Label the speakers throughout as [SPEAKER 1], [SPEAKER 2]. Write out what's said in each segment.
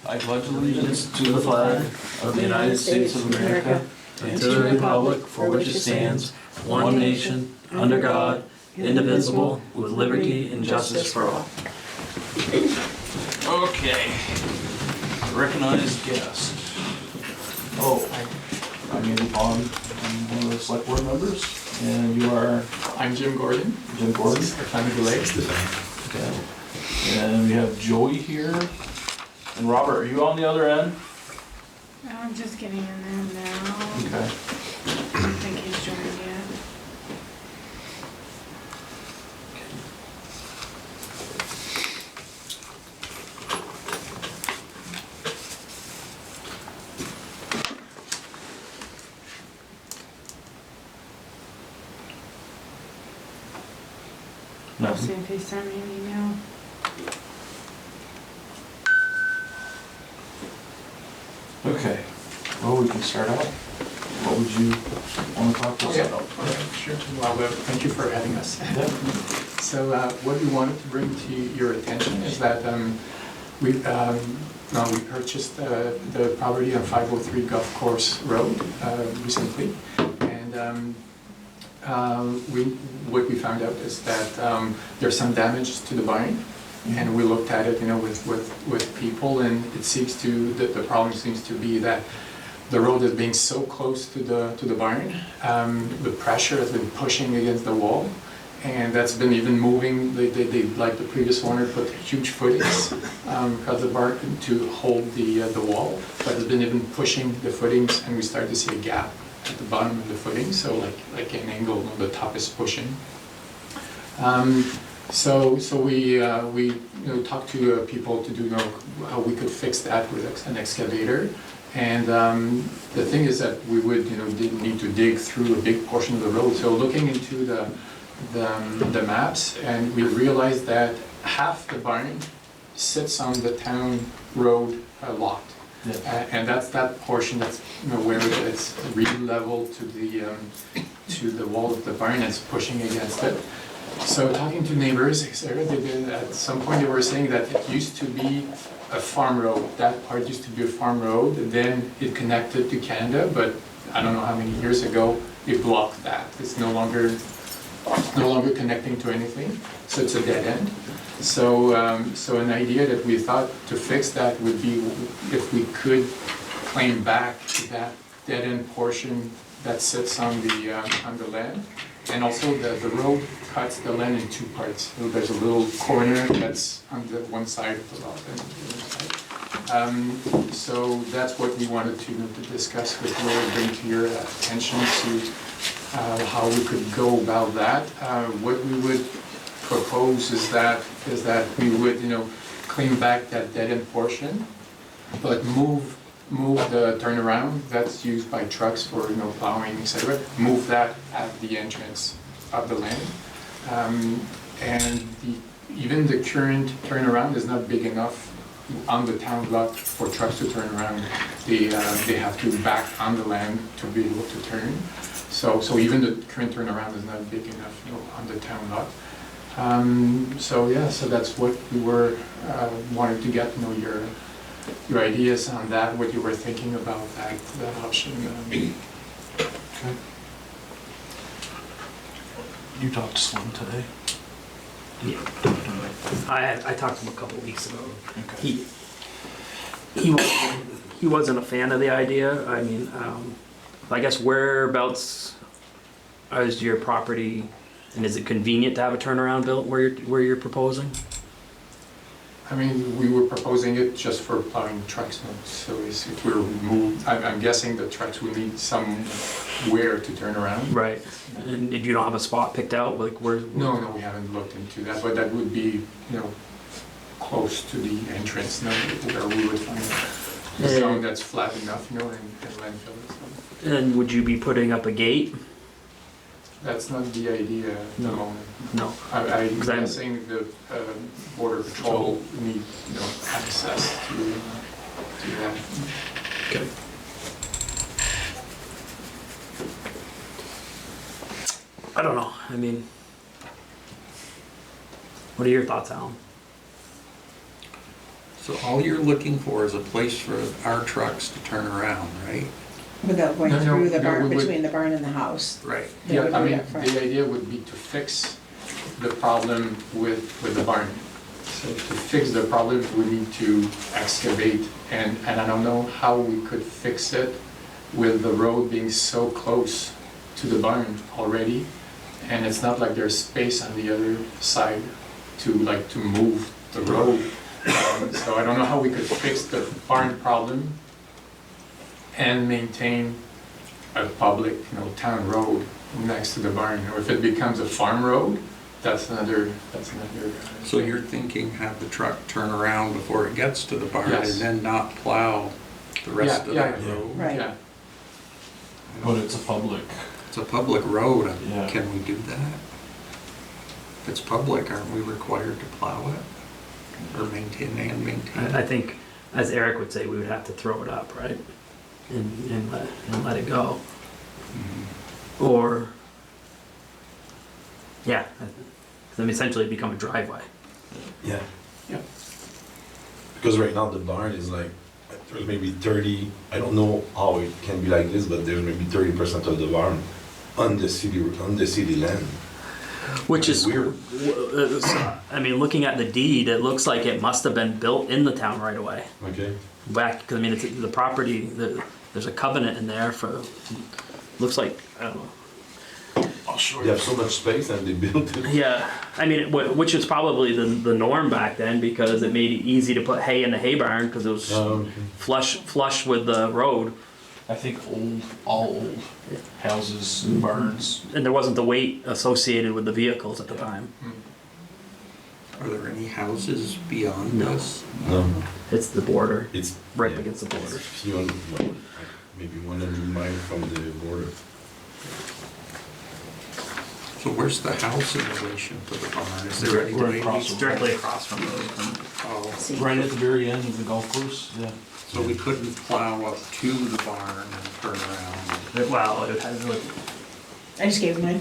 [SPEAKER 1] I pledge allegiance to the flag of the United States of America and to the republic for which it stands, one nation, under God, indivisible, with liberty and justice for all. Okay. Recognized guest. Oh, I'm Andy Pond. I'm one of the select board members. And you are?
[SPEAKER 2] I'm Jim Gordon.
[SPEAKER 1] Jim Gordon.
[SPEAKER 2] Stefan Delay.
[SPEAKER 1] Okay. And we have Joey here. And Robert, are you on the other end?
[SPEAKER 3] I'm just getting in there now.
[SPEAKER 1] Okay.
[SPEAKER 3] I don't think he's joined yet. I'll see if he sent me an email.
[SPEAKER 1] Okay. Well, we can start out. What would you want to talk to us about?
[SPEAKER 2] Okay, sure. Well, thank you for having us.
[SPEAKER 1] Yeah.
[SPEAKER 2] So what we wanted to bring to your attention is that we purchased the property on 503 Golf Course Road recently, and what we found out is that there's some damage to the barn. And we looked at it, with people, and it seems to the problem seems to be that the road is being so close to the barn. The pressure has been pushing against the wall, and that's been even moving. They like the previous owner put huge footings across the barn to hold the wall, but it's been even pushing the footings, and we start to see a gap at the bottom of the footing. So like an angle, the top is pushing. So we talked to people to do how we could fix that with an excavator, and the thing is that we would need to dig through a big portion of the road. So looking into the maps, and we realized that half the barn sits on the town road lot, and that's that portion that's where it's really level to the wall of the barn. It's pushing against it. So talking to neighbors, at some point they were saying that it used to be a farm road. That part used to be a farm road, and then it connected to Canada, but I don't know how many years ago it blocked that. It's no longer connecting to anything, so it's a dead end. So an idea that we thought to fix that would be if we could claim back that dead end portion that sits on the land. And also the road cuts the land in two parts. So there's a little corner that's on the one side of the lot and the other side. So that's what we wanted to discuss with you, and bring to your attention to how we could go about that. What we would propose is that we would claim back that dead end portion, but move the turnaround that's used by trucks for plowing, etc. Move that at the entrance of the land, and even the current turnaround is not big enough on the town lot for trucks to turn around. They have to back on the land to be able to turn. So even the current turnaround is not big enough on the town lot. So that's what we were wanted to get your ideas on that, what you were thinking about that option.
[SPEAKER 1] Okay. You talked to Slim today?
[SPEAKER 4] Yeah. I talked to him a couple weeks ago.
[SPEAKER 1] Okay.
[SPEAKER 4] He wasn't a fan of the idea. I mean, I guess whereabouts is your property, and is it convenient to have a turnaround built where you're proposing?
[SPEAKER 2] I mean, we were proposing it just for plowing trucks. So if we move, I'm guessing the trucks will need somewhere to turn around.
[SPEAKER 4] Right. And you don't have a spot picked out, like where?
[SPEAKER 2] No, we haven't looked into that, but that would be, close to the entrance, where we would find a zone that's flat enough, and landfill and stuff.
[SPEAKER 4] And would you be putting up a gate?
[SPEAKER 2] That's not the idea at the moment.
[SPEAKER 4] No.
[SPEAKER 2] I'm guessing the border patrol need access to that.
[SPEAKER 4] Okay. I don't know. I mean, what are your thoughts, Alan?
[SPEAKER 5] So all you're looking for is a place for our trucks to turn around, right?
[SPEAKER 6] Without going
[SPEAKER 2] No, no,
[SPEAKER 6] through the
[SPEAKER 2] no,
[SPEAKER 6] barn,
[SPEAKER 2] we would-
[SPEAKER 6] between the barn and the house.
[SPEAKER 5] Right.
[SPEAKER 6] They
[SPEAKER 2] Yeah,
[SPEAKER 6] would
[SPEAKER 2] I
[SPEAKER 6] do
[SPEAKER 2] mean,
[SPEAKER 6] that front.
[SPEAKER 2] the idea would be to fix the problem with the barn. So to fix the problem, we need to excavate, and I don't know how we could fix it with the road being so close to the barn already, and it's not like there's space on the other side to move the road. So I don't know how we could fix the barn problem and maintain a public, town road next to the barn. Or if it becomes a farm road, that's another.
[SPEAKER 5] So you're thinking have the truck turn around before it gets to the barn and
[SPEAKER 2] Yes.
[SPEAKER 5] then not plow the rest of
[SPEAKER 2] Yeah,
[SPEAKER 5] that
[SPEAKER 2] yeah.
[SPEAKER 5] road?
[SPEAKER 6] Right.
[SPEAKER 2] Yeah.
[SPEAKER 1] But it's a public.
[SPEAKER 5] It's a public road,
[SPEAKER 1] Yeah.
[SPEAKER 5] can we do that? If it's public, aren't we required to plow it? Or maintain
[SPEAKER 4] I think, as Eric would say, we would have to throw it up, right? And let it go. Or, yeah, I mean, essentially become a driveway.
[SPEAKER 7] Yeah.
[SPEAKER 2] Yeah.
[SPEAKER 7] Because right now the barn is like, there's maybe 30, I don't know how it can be like this, but there's maybe 30% of the barn on the city land.
[SPEAKER 4] Which is
[SPEAKER 7] Weird.
[SPEAKER 4] I mean, looking at the deed, it looks like it must have been built in the town right away.
[SPEAKER 7] Okay.
[SPEAKER 4] Back, 'cause I mean, it's the property, there's a covenant in there for, looks like, I don't know.
[SPEAKER 1] I'll show
[SPEAKER 7] They have so much space and they built it.
[SPEAKER 4] Yeah, I mean, which is probably the norm back then, because it made it easy to put hay in the hay barn, because it was
[SPEAKER 7] Okay.
[SPEAKER 4] flush with the road,
[SPEAKER 1] I think all old houses, barns.
[SPEAKER 4] and there wasn't the weight associated with the vehicles at the time.
[SPEAKER 5] Are there any houses beyond
[SPEAKER 4] No.
[SPEAKER 5] this?
[SPEAKER 7] No,
[SPEAKER 4] It's the border,
[SPEAKER 7] it's
[SPEAKER 4] right
[SPEAKER 7] yeah,
[SPEAKER 4] against the border.
[SPEAKER 7] it's few hundred, well, maybe 100 miles from the border.
[SPEAKER 5] So where's the house in relation to the barn? Is there any
[SPEAKER 1] Right
[SPEAKER 5] way?
[SPEAKER 1] across
[SPEAKER 4] It's directly across from
[SPEAKER 5] Oh,
[SPEAKER 6] See,
[SPEAKER 1] Right at the very end of the golf course, yeah.
[SPEAKER 5] so we couldn't plow up to the barn and turn around?
[SPEAKER 4] Well, it has,
[SPEAKER 6] I just gave mine.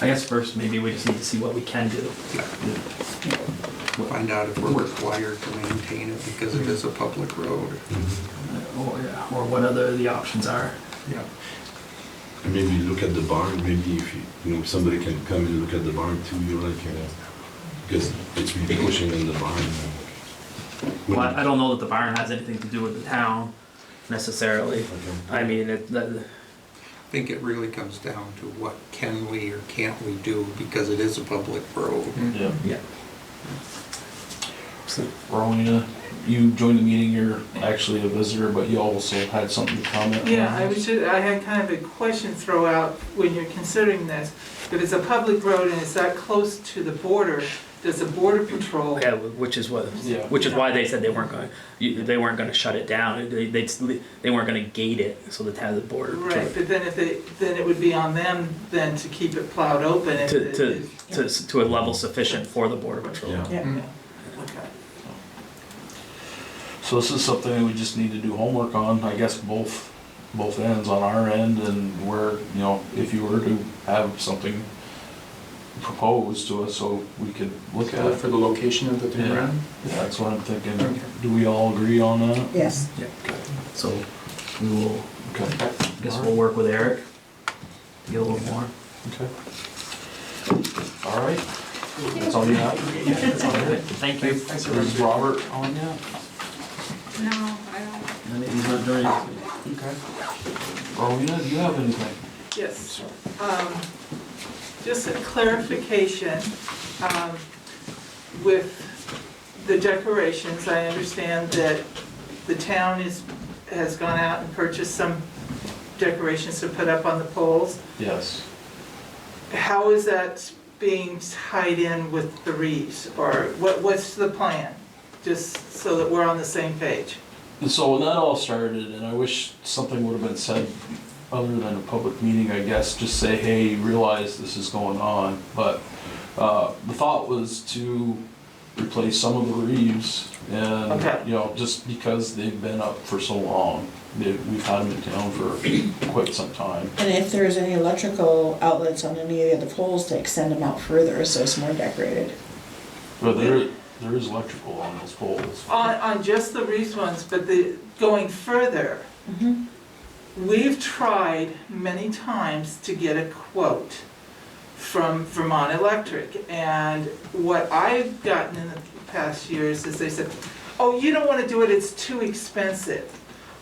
[SPEAKER 4] I guess first, maybe we just need to see what we can do.
[SPEAKER 5] Find out if we're required to maintain it because it is a public road.
[SPEAKER 4] Or what other the options are.
[SPEAKER 5] Yeah.
[SPEAKER 7] And maybe look at the barn, maybe if somebody can come and look at the barn too, because it's really pushing in the barn.
[SPEAKER 4] Well, I don't know that the barn has anything to do with the town necessarily.
[SPEAKER 7] Okay.
[SPEAKER 4] I mean,
[SPEAKER 5] I think it really comes down to what can we or can't we do because it is a public road.
[SPEAKER 1] Yeah.
[SPEAKER 4] yeah. So,
[SPEAKER 1] Rowena, you joined the meeting, you're actually a visitor, but you also had something to comment on.
[SPEAKER 3] Yeah, I had kind of a question throw out when you're considering this. If it's a public road and it's that close to the border, does the border patrol?
[SPEAKER 4] yeah, which is
[SPEAKER 1] Yeah.
[SPEAKER 4] why they said they weren't going to shut it down. They weren't going to gate it so that has the border.
[SPEAKER 3] Right, but then then it would be on them then to keep it plowed open. if it is-
[SPEAKER 4] To a level sufficient for the border patrol.
[SPEAKER 7] Yeah.
[SPEAKER 6] Yeah.
[SPEAKER 3] Okay.
[SPEAKER 1] So this is something we just need to do homework on, I guess both ends on our end, and where, if you were to have something proposed to us so we could look at it.
[SPEAKER 2] For the location of the turnaround?
[SPEAKER 1] Yeah, that's what I'm thinking.
[SPEAKER 2] Okay.
[SPEAKER 1] Do we all agree on that?
[SPEAKER 6] Yes.
[SPEAKER 4] Yeah. So we will.
[SPEAKER 1] Okay.
[SPEAKER 4] I guess we'll work with Eric. Get a little more.
[SPEAKER 1] Okay. All right. That's all you have?
[SPEAKER 4] Thank you.
[SPEAKER 2] Thanks,
[SPEAKER 1] Is Robert on yet?
[SPEAKER 3] No, I don't.
[SPEAKER 4] He's not joining us.
[SPEAKER 1] Okay. Rowena, do you have anything?
[SPEAKER 3] Yes. Just a clarification, with the decorations, I understand that the town has gone out and purchased some decorations to put up on the poles.
[SPEAKER 1] Yes.
[SPEAKER 3] How is that being tied in with the wreaths, or what's the plan? Just so that we're on the same page.
[SPEAKER 1] And so when that all started, and I wish something would have been said other than a public meeting, I guess, just say, hey, realize this is going on. But the thought was to replace some of the reeves, and
[SPEAKER 3] Okay.
[SPEAKER 1] you know, just because they've been up for so long, we've had them in town for quite some time.
[SPEAKER 6] And if there's any electrical outlets on any of the other poles, to extend them out further so it's more decorated.
[SPEAKER 1] But there is electrical on those poles.
[SPEAKER 3] On just the reefed ones, but going further,
[SPEAKER 6] Mm-hmm.
[SPEAKER 3] we've tried many times to get a quote from Vermont Electric, and what I've gotten in the past years is they said, oh, you don't want to do it, it's too expensive.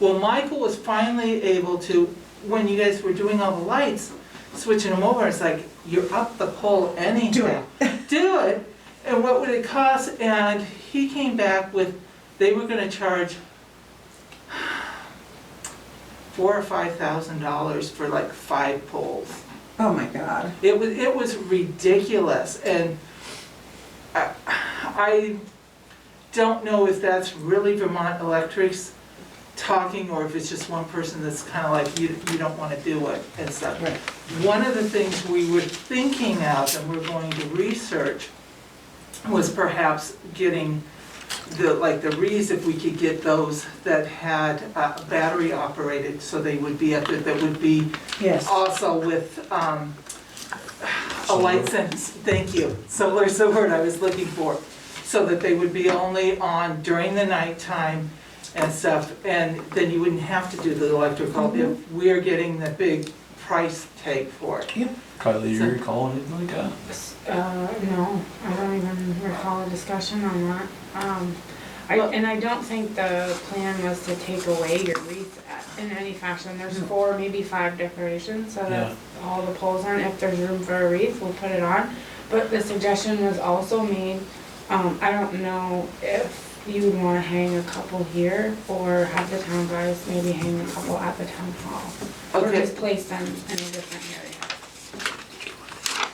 [SPEAKER 3] Well, Michael was finally able to, when you guys were doing all the lights, switching them over, it's like, you're up the pole anyhow. Do it, and what would it cost? And he came back with, they were gonna charge $4,000 or $5,000 for like 5 poles.
[SPEAKER 6] Oh my God.
[SPEAKER 3] It was ridiculous, and I don't know if that's really Vermont Electric's talking, or if it's just one person that's kind of like, you don't want to do it and stuff.
[SPEAKER 6] Right.
[SPEAKER 3] One of the things we were thinking of, and we're going to research, was perhaps getting the reeds, if we could get those that had battery operated, so they would be up there, that would be
[SPEAKER 6] Yes.
[SPEAKER 3] also with a light sense, thank you, solar's the word I was looking for, so that they would be only on during the nighttime and stuff, and then you wouldn't have to do the electrical if we're getting the big price tag for it.
[SPEAKER 1] Kylie, you recall anything like that?
[SPEAKER 8] No, I don't even recall a discussion on that.
[SPEAKER 3] Well-
[SPEAKER 8] And I don't think the plan was to take away your wreath in any fashion. There's 4, maybe 5 decorations, so that all the poles on, if there's room for a wreath, we'll put it on. But the suggestion was also made, I don't know if you would wanna hang a couple here, or have the town guys maybe hang a couple at the town hall. Or
[SPEAKER 3] Okay.
[SPEAKER 8] just place them in a different area.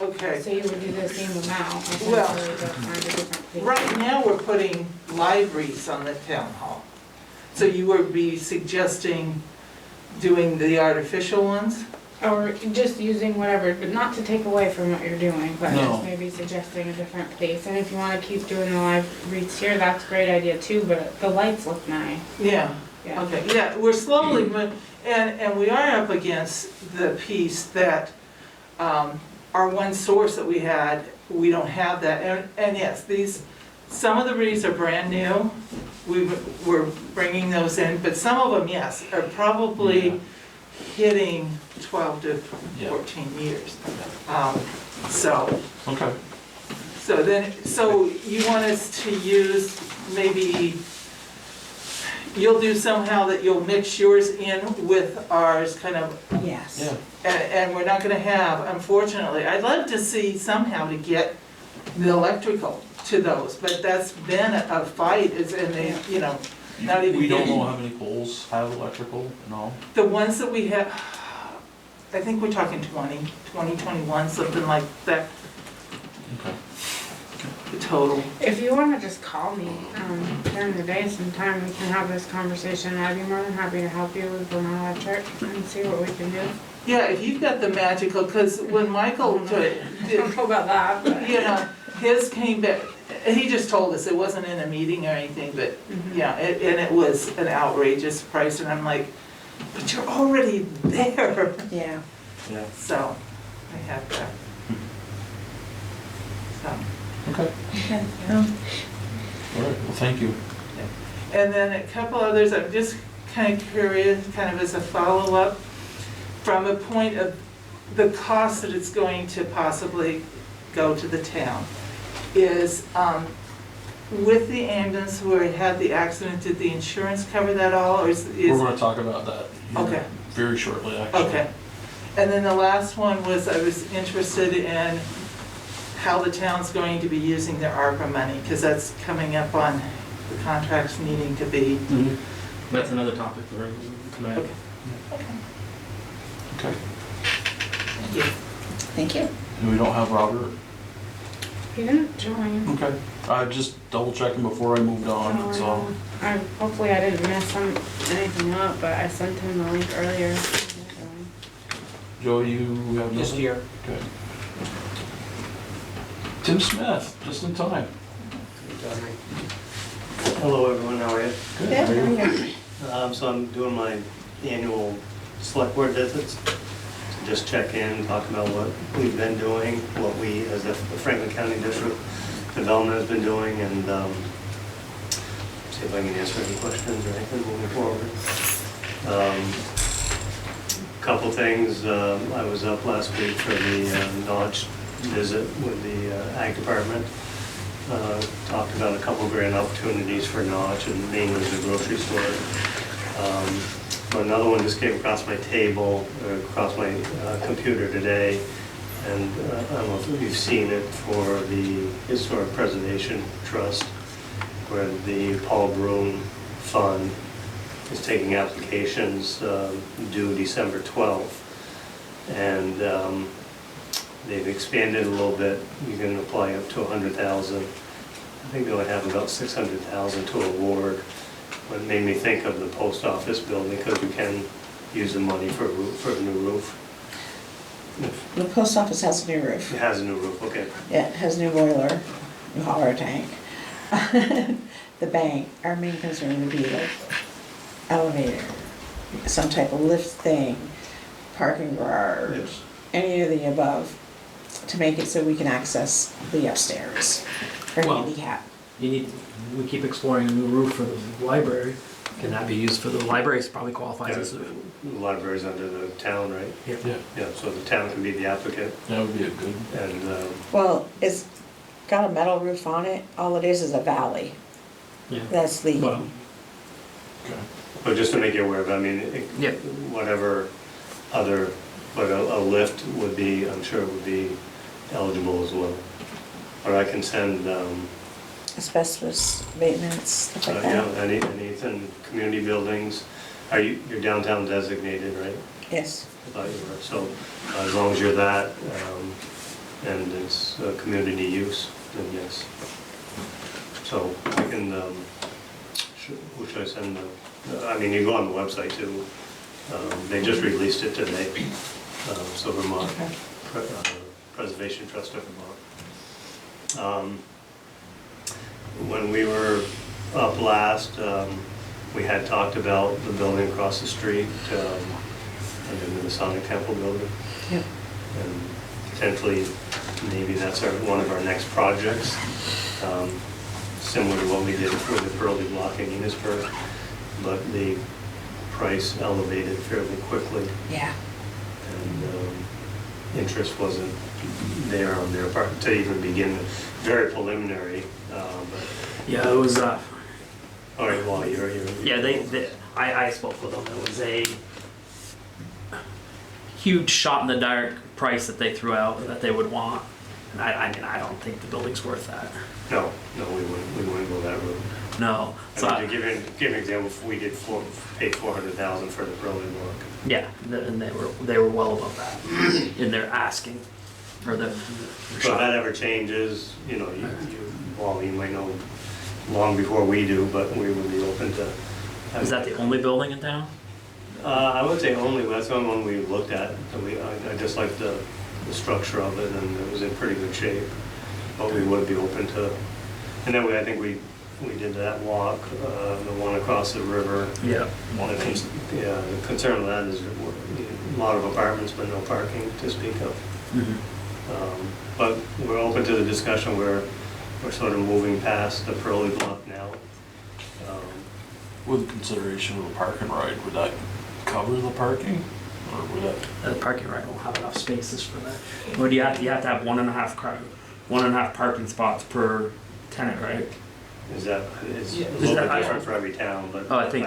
[SPEAKER 3] Okay,
[SPEAKER 8] So you would do the same amount,
[SPEAKER 3] Well,
[SPEAKER 8] essentially, but find a different place.
[SPEAKER 3] right now we're putting live wreaths on the town hall. So you would be suggesting doing the artificial ones?
[SPEAKER 8] Or just using whatever, but not to take away from what you're doing, but
[SPEAKER 1] No.
[SPEAKER 8] just maybe suggesting a different place. And if you wanna keep doing the live wreaths here, that's a great idea too, but the lights look nice.
[SPEAKER 3] Yeah.
[SPEAKER 8] Yeah.
[SPEAKER 3] Okay, yeah, we're slowly, and we are up against the piece that, our one source that we had, we don't have that, and yes, some of the wreaths are brand new, we're bringing those in, but some of them, yes, are probably hitting 12 to 14 years. So
[SPEAKER 1] Okay.
[SPEAKER 3] so you want us to use maybe, you'll do somehow that you'll mix yours in with ours, kind of,
[SPEAKER 6] Yes.
[SPEAKER 1] Yeah.
[SPEAKER 3] and we're not gonna have, unfortunately, I'd love to see somehow to get the electrical to those, but that's been a fight, and they, not even
[SPEAKER 1] We don't
[SPEAKER 3] getting.
[SPEAKER 1] know how many poles have electrical, no?
[SPEAKER 3] The ones that we have, I think we're talking 21, something like that,
[SPEAKER 1] Okay.
[SPEAKER 3] the total.
[SPEAKER 8] If you wanna just call me, during the day sometime, we can have this conversation. I'd be more than happy to help you with Vermont Electric and see what we can do.
[SPEAKER 3] Yeah, if you've got the magical, because when Michael
[SPEAKER 8] I
[SPEAKER 3] did,
[SPEAKER 8] don't know about that, but.
[SPEAKER 3] his came back, he just told us, it wasn't in a meeting or anything, but, yeah, and it was an outrageous price, and I'm like, but you're already there,
[SPEAKER 6] Yeah.
[SPEAKER 1] Yeah.
[SPEAKER 3] so, I have that. So,
[SPEAKER 1] Okay.
[SPEAKER 6] Okay.
[SPEAKER 1] All right, well, thank you.
[SPEAKER 3] and then a couple others, I'm just kind of curious, kind of as a follow-up, from a point of the cost that it's going to possibly go to the town, is, with the ambulance where it had the accident, did the insurance cover that all, or is?
[SPEAKER 1] We're gonna talk about that here
[SPEAKER 3] Okay.
[SPEAKER 1] very shortly, actually.
[SPEAKER 3] Okay. And then the last one was, I was interested in how the town's going to be using their ARPA money, because that's coming up on the contracts needing to be.
[SPEAKER 4] Mhm. That's another topic for tonight.
[SPEAKER 3] Okay.
[SPEAKER 1] Okay.
[SPEAKER 3] Thank you.
[SPEAKER 6] Thank you.
[SPEAKER 1] And we don't have Robert?
[SPEAKER 8] You didn't join.
[SPEAKER 1] Okay. Just double checking before I moved on, that's all.
[SPEAKER 8] Hopefully I didn't mess anything up, but I sent him the link earlier.
[SPEAKER 1] Joe, you have
[SPEAKER 4] Just
[SPEAKER 1] nothing?
[SPEAKER 4] here.
[SPEAKER 1] Okay. Tim Smith, just in time.
[SPEAKER 9] Hello everyone, how are you?
[SPEAKER 1] Good.
[SPEAKER 6] Yeah,
[SPEAKER 1] How are you?
[SPEAKER 6] there you go.
[SPEAKER 9] So I'm doing my annual select board visits to just check in, talk about what we've been doing, what we as the Franklin County District Development has been doing, and see if I can answer any questions or anything moving forward. Couple things, I was up last week for the Notch visit with the Ag Department. Talked about a couple grant opportunities for Notch and mainly the grocery store. But another one just came across my table, or across my computer today, and I don't know if you've seen it, for the Historic Preservation Trust, where the Paul Broom Fund is taking applications due December 12th. And they've expanded a little bit. You can apply up to 100,000. I think they only have about 600,000 to award. What made me think of the post office building, because you can use the money for a new roof.
[SPEAKER 6] The post office has a new roof.
[SPEAKER 9] It has a new roof, okay.
[SPEAKER 6] Yeah, it has a new boiler, new hauler tank. The bank, our main concern would be like elevator, some type of lift thing, parking garage,
[SPEAKER 9] Yes.
[SPEAKER 6] any of the above, to make it so we can access the upstairs for
[SPEAKER 4] Well-
[SPEAKER 6] handicap.
[SPEAKER 4] We keep exploring a new roof for the library. Can that be used for the library? It probably qualifies as a.
[SPEAKER 9] The library's under the town, right?
[SPEAKER 1] Yeah,
[SPEAKER 9] Yeah, so the town can be the applicant,
[SPEAKER 1] that would be a good,
[SPEAKER 9] and
[SPEAKER 6] Well, it's got a metal roof on it, all it is a valley
[SPEAKER 4] Yeah.
[SPEAKER 6] that's leaking.
[SPEAKER 4] Well,
[SPEAKER 1] okay.
[SPEAKER 9] but just to make you aware of, I mean,
[SPEAKER 4] Yeah.
[SPEAKER 9] whatever other, but a lift would be, I'm sure would be eligible as well. Or I can send,
[SPEAKER 6] Asbestos maintenance, stuff like
[SPEAKER 9] yeah,
[SPEAKER 6] that.
[SPEAKER 9] anything, community buildings. You're downtown designated, right?
[SPEAKER 6] Yes.
[SPEAKER 9] I thought you were, so as long as you're that, and it's community use, then yes. So I can, who should I send I mean, you go on the website too. They just released it today, so Vermont,
[SPEAKER 6] Okay.
[SPEAKER 9] Preservation Trust of Vermont. When we were up last, we had talked about the building across the street, and then the Masonic Temple building.
[SPEAKER 6] Yep.
[SPEAKER 9] And potentially, maybe that's one of our next projects, similar to what we did for the Pearly Block in Enosburg, but the price elevated fairly quickly,
[SPEAKER 6] Yeah.
[SPEAKER 9] and interest wasn't there on their part to even begin with. Very preliminary, but,
[SPEAKER 4] yeah, it was.
[SPEAKER 9] all right, well, you're.
[SPEAKER 4] Yeah, I spoke with them. It was a huge shot in the dark price that they threw out that they would want. And I mean, I don't think the building's worth that.
[SPEAKER 9] No, we wouldn't go that route.
[SPEAKER 4] No. So
[SPEAKER 9] I mean, to give an example, we paid 400,000 for the Pearly Block.
[SPEAKER 4] yeah, and they were well above that in their asking for the
[SPEAKER 9] So if
[SPEAKER 4] shot.
[SPEAKER 9] that ever changes, well, you might know long before we do, but we would be open to.
[SPEAKER 4] Is that the only building in town?
[SPEAKER 9] I would say only, but that's the only one we looked at. And I just liked the structure of it, and it was in pretty good shape. But we would be open to, and then I think we did that walk, the one across the river.
[SPEAKER 4] Yeah.
[SPEAKER 9] Yeah, the concern with that is a lot of apartments, but no parking to speak of. But we're open to the discussion where we're sort of moving past the Pearly Block now.
[SPEAKER 1] With consideration of a park and ride, would that cover the parking? Or would that?
[SPEAKER 4] The parking lot won't have enough spaces for that. Well, you have to have 1.5 parking spots per tenant, right?
[SPEAKER 9] It's a
[SPEAKER 3] Yeah.
[SPEAKER 9] little bit
[SPEAKER 4] I-
[SPEAKER 9] different for every town, but.
[SPEAKER 4] Oh, I think-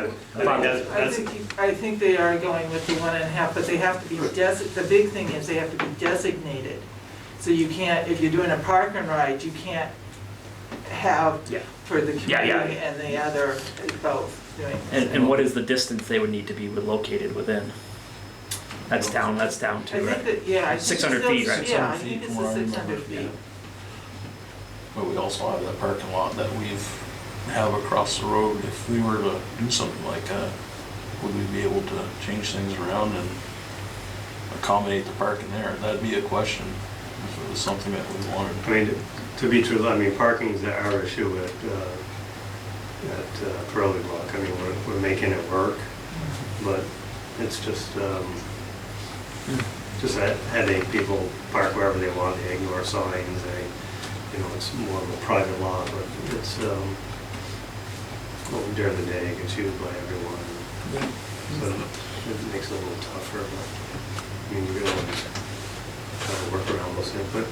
[SPEAKER 3] I think they are going with the 1.5, but they have to be the big thing is they have to be designated. So you can't, if you're doing a park and ride, you can't have
[SPEAKER 4] Yeah.
[SPEAKER 3] for the
[SPEAKER 4] Yeah, yeah.
[SPEAKER 3] community and the other, both doing.
[SPEAKER 4] And what is the distance they would need to be located within? That's down
[SPEAKER 3] I
[SPEAKER 4] to,
[SPEAKER 3] think
[SPEAKER 4] right?
[SPEAKER 3] that, yeah. I think
[SPEAKER 4] 600
[SPEAKER 3] it's
[SPEAKER 4] feet,
[SPEAKER 3] still-
[SPEAKER 4] right?
[SPEAKER 3] Yeah, I
[SPEAKER 1] 600
[SPEAKER 3] think
[SPEAKER 1] feet
[SPEAKER 3] it's
[SPEAKER 1] from
[SPEAKER 3] the
[SPEAKER 1] where I
[SPEAKER 3] 600
[SPEAKER 1] remember,
[SPEAKER 3] feet.
[SPEAKER 10] but we also have that parking lot that have across the road. If we were to do something like that, would we be able to change things around and accommodate the parking there? That'd be a question, if it was something that we wanted.
[SPEAKER 9] I mean, to be true, I mean, parking's our issue at Pearly Block. I mean, we're making it work, but it's just a headache. People park wherever they want, they ignore signs, it's more of a private lot, but it's, well, during the day, it gets used by everyone. So it makes it a little tougher, but, I mean, you can always try to work around those things, but,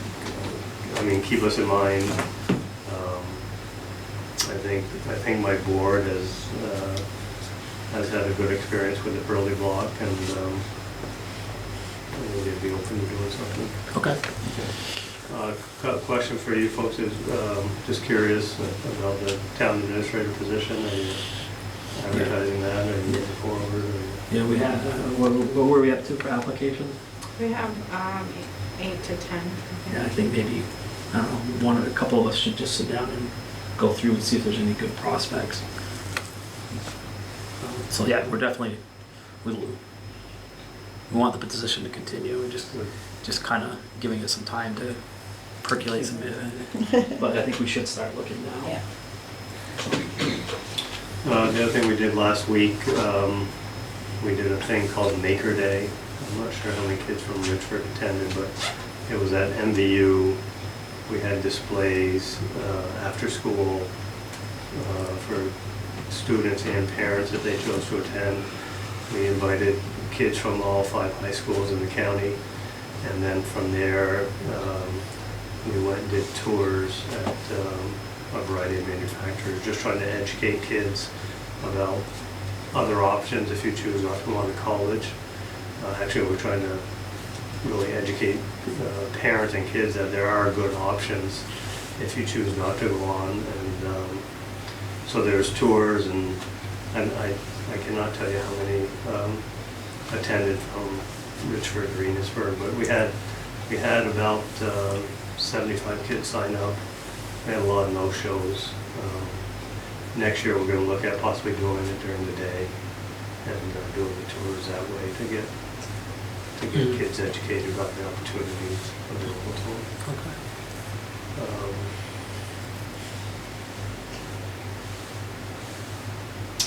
[SPEAKER 9] I mean, keep us in mind. I think my board has had a good experience with the Pearly Block, and they'd be open to doing something.
[SPEAKER 4] Okay.
[SPEAKER 9] Question for you folks is, just curious about the town administrator position. Are you advertising that, or are you moving forward?
[SPEAKER 4] Yeah, we had, what were we up to for applications?
[SPEAKER 8] We have 8 to 10.
[SPEAKER 4] Yeah, I think maybe, I don't know, a couple of us should just sit down and go through and see if there's any good prospects. So yeah, we're definitely, we want the position to continue, and just kind of giving it some time to percolate some, but I think we should start looking now.
[SPEAKER 6] Yeah.
[SPEAKER 9] The other thing we did last week, we did a thing called Maker Day. I'm not sure how many kids from Richford attended, but it was at MVU. We had displays after school for students and parents if they chose to attend. We invited kids from all 5 high schools in the county, and then from there we went and did tours at a variety of manufacturers, just trying to educate kids about other options if you choose not to go on to college. Actually, we're trying to really educate parents and kids that there are good options if you choose not to go on. And so there's tours, and I cannot tell you how many attended from Richford, Greenisburg, but we had about 75 kids sign up. We had a lot of no-shows. Next year, we're going to look at possibly doing it during the day and doing the tours that way to get kids educated about the opportunities available to them.
[SPEAKER 4] Okay.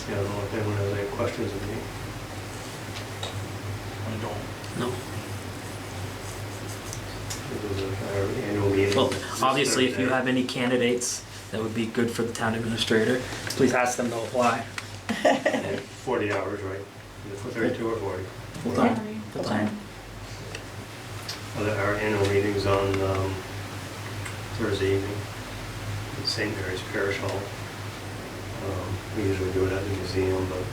[SPEAKER 9] I don't know if anyone has any questions of me.
[SPEAKER 10] I don't.
[SPEAKER 4] No.
[SPEAKER 9] It was our annual meeting.
[SPEAKER 4] Well,
[SPEAKER 9] this
[SPEAKER 4] obviously, if you
[SPEAKER 9] Thursday.
[SPEAKER 4] have any candidates that would be good for the town administrator, please ask them to apply.
[SPEAKER 9] 40 hours, right? For 32 or 40?
[SPEAKER 4] Full time.
[SPEAKER 6] Full time.
[SPEAKER 9] Our annual meeting's on Thursday evening at St. Mary's Parish Hall. We usually do it at the museum, but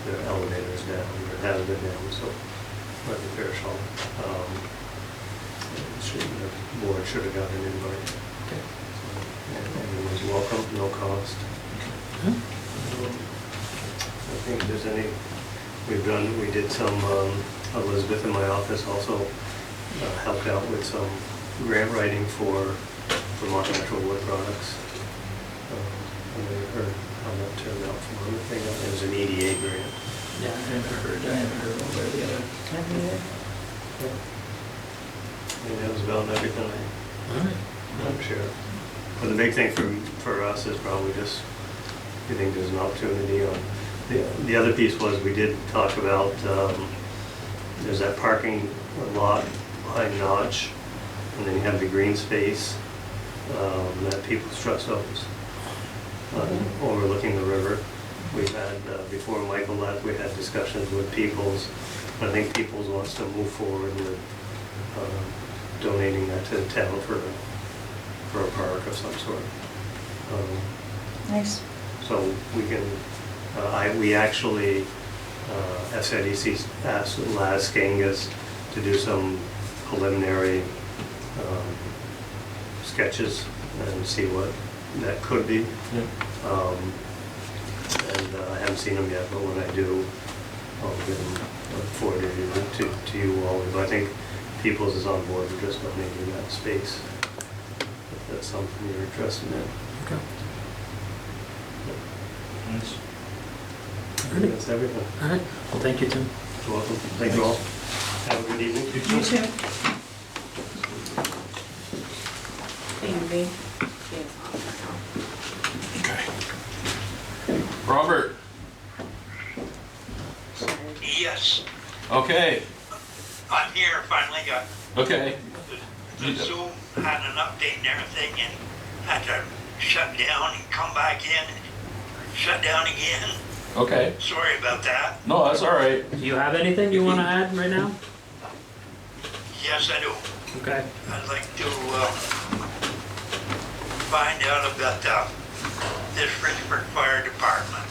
[SPEAKER 9] the elevator's down, or has been down, so at the Parish Hall. The board should have got an invite.
[SPEAKER 4] Okay.
[SPEAKER 9] And everyone's welcome, no cost. I think if there's any, we did some, Elizabeth in my office also helped out with some grant writing for Vermont Natural Wood Products. I never heard how that turned out for them. I think it was an EDA grant.
[SPEAKER 4] Yeah, I haven't heard one way or the other.
[SPEAKER 9] And that was about everything I'm sure. But the big thing for us is probably just, I think there's an opportunity on, the other piece was we did talk about, there's that parking lot behind Notch, and then you have the green space that People's Trust owns, overlooking the river. We've had, before Michael left, we had discussions with People's. I think People's wants to move forward with donating that to the town for a park of some sort.
[SPEAKER 6] Nice.
[SPEAKER 9] So we can, we actually, SIDC asked Laz Skangas to do some preliminary sketches and see what that could be. And I haven't seen them yet, but when I do, I'll give them forwarded to you all. But I think People's is on board with just donating that space. If that's something you're interested in.
[SPEAKER 4] Okay.
[SPEAKER 10] Nice.
[SPEAKER 9] I think that's everything.
[SPEAKER 4] All right, well, thank you, Tim.
[SPEAKER 9] You're welcome. Thank you all. Have a good evening.
[SPEAKER 6] You too.
[SPEAKER 8] Andy.
[SPEAKER 10] Okay. Robert,
[SPEAKER 5] Yes,
[SPEAKER 10] okay,
[SPEAKER 5] I'm here, finally got,
[SPEAKER 10] okay.
[SPEAKER 5] the Zoom had an update and everything and had to shut down and come back in and shut down again.
[SPEAKER 10] Okay,
[SPEAKER 5] Sorry about that.
[SPEAKER 10] no, that's all right.
[SPEAKER 4] Do you have anything you want to add right now?
[SPEAKER 5] Yes, I do.
[SPEAKER 4] Okay.
[SPEAKER 5] I'd like to find out about this Richford Fire Department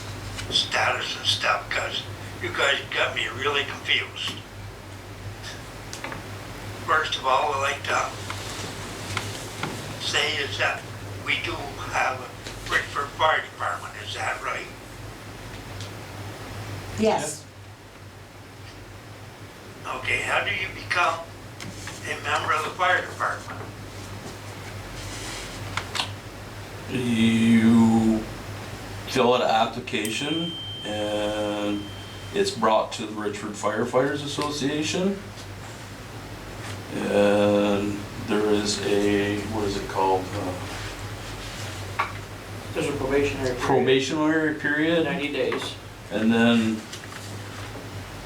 [SPEAKER 5] status and stuff, because you guys got me really confused. First of all, I'd like to say is that we do have a Richford Fire Department, is that right?
[SPEAKER 6] Yes.
[SPEAKER 5] Okay, how do you become a member of the fire department?
[SPEAKER 10] You fill out an application and it's brought to the Richford Firefighters Association. And there is a, what is it called?
[SPEAKER 1] There's a probationary
[SPEAKER 10] Probationary period.
[SPEAKER 1] 90 days.
[SPEAKER 10] And then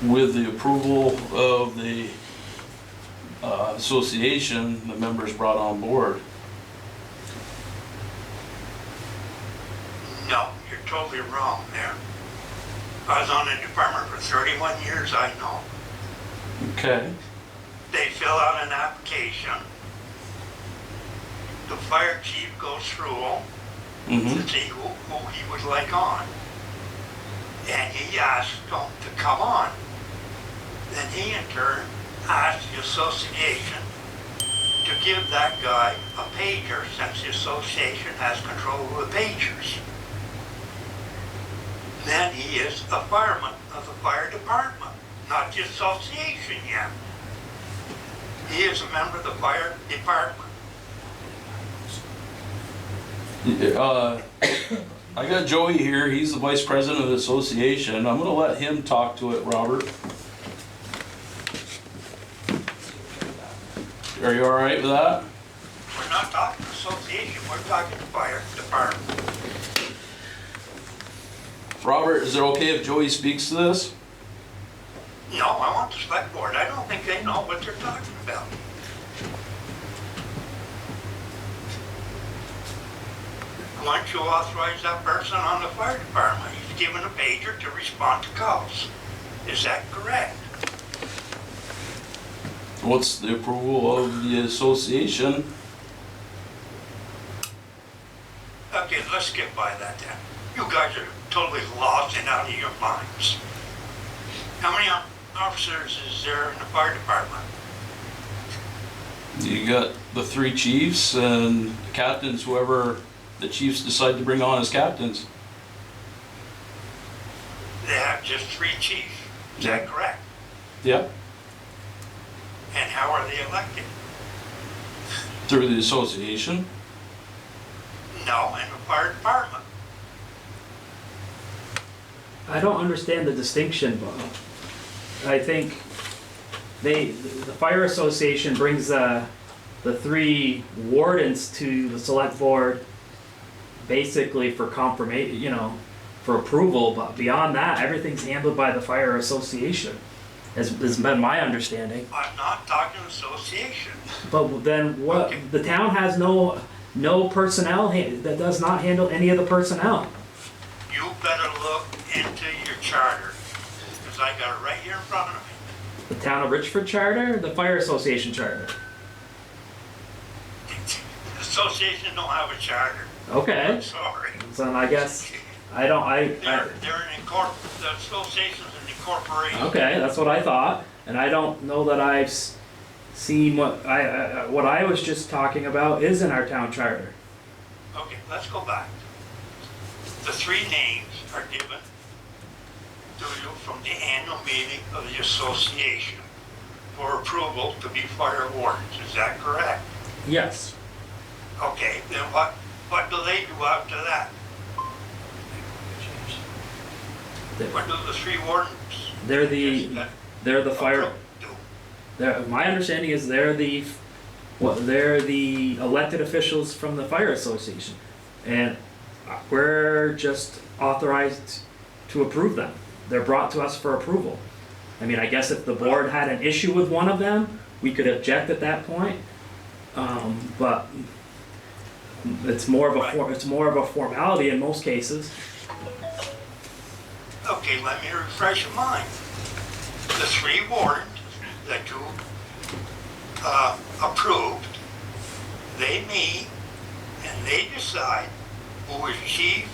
[SPEAKER 10] with the approval of the association, the members brought on board.
[SPEAKER 5] No, you're totally wrong there. I was on the department for 31 years, I know.
[SPEAKER 10] Okay.
[SPEAKER 5] They fill out an application. The fire chief goes through them to see who he would like on. And he asks them to come on. Then he in turn asks the association to give that guy a pager, since the association has control of the pagers. Then he is a fireman of the fire department, not the association yet. He is a member of the fire department.
[SPEAKER 10] I got Joey here, he's the vice president of the association. I'm gonna let him talk to it, Robert. Are you all right with that?
[SPEAKER 5] We're not talking association, we're talking fire department.
[SPEAKER 10] Robert, is it okay if Joey speaks to this?
[SPEAKER 5] No, I want the select board. I don't think they know what they're talking about. Once you authorize that person on the fire department, he's given a pager to respond to calls. Is that correct?
[SPEAKER 10] What's the approval of the association?
[SPEAKER 5] Okay, let's skip by that then. You guys are totally lost and out of your minds. How many officers is there in the fire department?
[SPEAKER 10] You got the 3 chiefs and captains, whoever the chiefs decide to bring on as captains.
[SPEAKER 5] They have just 3 chiefs. Is that correct?
[SPEAKER 10] Yep.
[SPEAKER 5] And how are they elected?
[SPEAKER 10] Through the association.
[SPEAKER 5] No, in the fire department.
[SPEAKER 4] I don't understand the distinction, Bob. I think the fire association brings the 3 wardens to the select board basically for confirmation, for approval, but beyond that, everything's handled by the fire association, has been my understanding.
[SPEAKER 5] I'm not talking association.
[SPEAKER 4] But then what,
[SPEAKER 5] Okay.
[SPEAKER 4] the town has no personnel, that does not handle any of the personnel.
[SPEAKER 5] You better look into your charter, because I got it right here in front of me.
[SPEAKER 4] The town of Richford charter, the fire association charter.
[SPEAKER 5] The association don't have a charter.
[SPEAKER 4] Okay,
[SPEAKER 5] I'm sorry.
[SPEAKER 4] so then I guess, they're
[SPEAKER 5] The association's an incorporation.
[SPEAKER 4] okay, that's what I thought, and I don't know that I've seen what I was just talking about is in our town charter.
[SPEAKER 5] Okay, let's go back. The 3 names are given to you from the annual meeting of the association for approval to be fire wardens. Is that correct?
[SPEAKER 4] Yes.
[SPEAKER 5] Okay, then what do they do after that? What do the three wardens?
[SPEAKER 4] They're the fire,
[SPEAKER 5] do?
[SPEAKER 4] my understanding is they're the elected officials from the fire association. And we're just authorized to approve them. They're brought to us for approval. I mean, I guess if the board had an issue with one of them, we could object at that point. But it's more of a formality in most cases.
[SPEAKER 5] Okay, let me refresh your mind. The three wardens that you approved, they meet and they decide who is chief,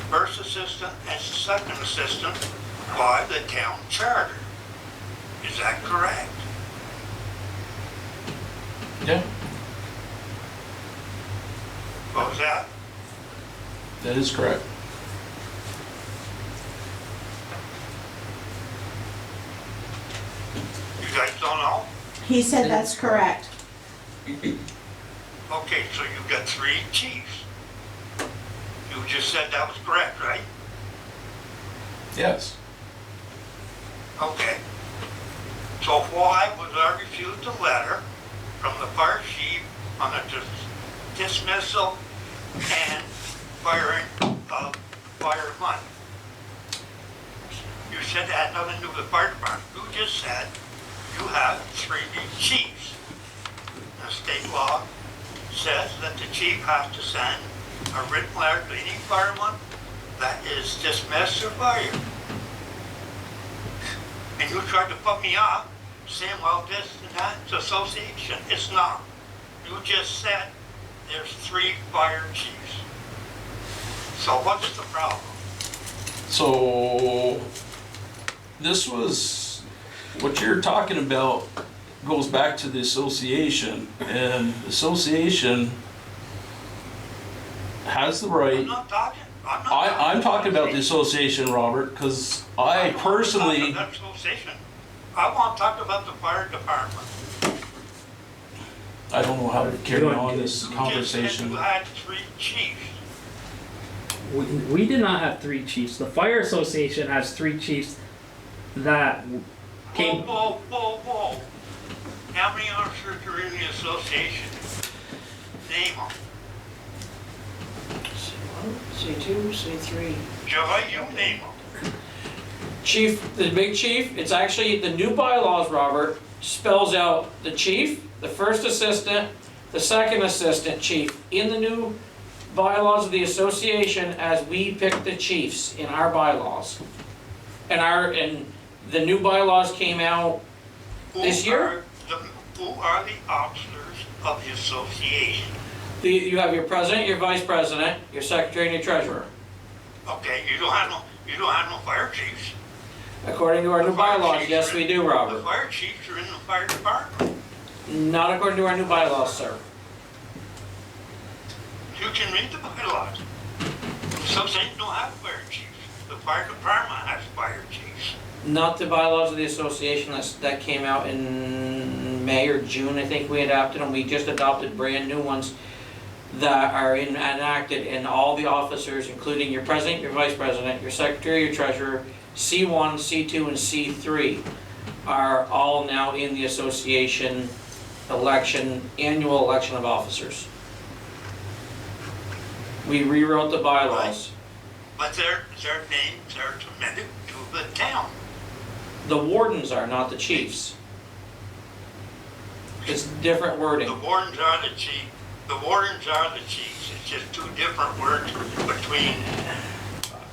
[SPEAKER 5] first assistant, and second assistant by the town charter. Is that correct?
[SPEAKER 10] Yeah,
[SPEAKER 5] What was that?
[SPEAKER 10] that is correct.
[SPEAKER 5] You guys don't know?
[SPEAKER 6] He said that's correct.
[SPEAKER 5] Okay, so you've got three chiefs. You just said that was correct, right?
[SPEAKER 10] Yes.
[SPEAKER 5] Okay. So why was I refused a letter from the fire chief on a dismissal and firing of firemen? You said that had nothing to do with the fire department. You just said you have three chiefs. The state law says that the chief has to send a written letter to any fireman that is dismissed or fired. And you tried to put me off, saying, well, this and that's association. It's not. You just said there's three fire chiefs. So what's the problem?
[SPEAKER 10] So, this was, what you're talking about goes back to the association, and the association has the right. I'm talking about the association, Robert, because I personally.
[SPEAKER 5] I want to talk about the fire department.
[SPEAKER 10] I don't know how to carry on this
[SPEAKER 5] You
[SPEAKER 10] conversation.
[SPEAKER 5] just said you had three chiefs.
[SPEAKER 4] We did not have three chiefs. The fire association has three chiefs that came.
[SPEAKER 5] Whoa. How many officers are in the association? Name them.
[SPEAKER 6] Say two, say three.
[SPEAKER 5] Joy, you name them.
[SPEAKER 11] Chief, the big chief, it's actually, the new bylaws, Robert, spells out the chief, the first assistant, the second assistant chief. In the new bylaws of the association, as we pick the chiefs in our bylaws. And the new bylaws came out this year?
[SPEAKER 5] Who are the officers of the association?
[SPEAKER 11] You have your president, your vice president, your secretary, and your treasurer.
[SPEAKER 5] Okay, you don't have no fire chiefs.
[SPEAKER 11] According to our new bylaws, yes, we do,
[SPEAKER 5] The
[SPEAKER 11] Robert.
[SPEAKER 5] fire chiefs are in the fire department.
[SPEAKER 11] Not according to our new bylaws, sir.
[SPEAKER 5] You can read the bylaws. The association don't have fire chiefs. The fire department has fire chiefs.
[SPEAKER 11] Not the bylaws of the association that came out in May or June, I think we adopted them. We just adopted brand new ones that are enacted, and all the officers, including your president, your vice president, your secretary, your treasurer, C1, C2, and C3 are all now in the association annual election of officers. We rewrote the bylaws.
[SPEAKER 5] But their names are submitted to the town.
[SPEAKER 11] The wardens are, not the chiefs. It's different wording.
[SPEAKER 5] The wardens are the chief. The wardens are the chiefs. It's just two different words between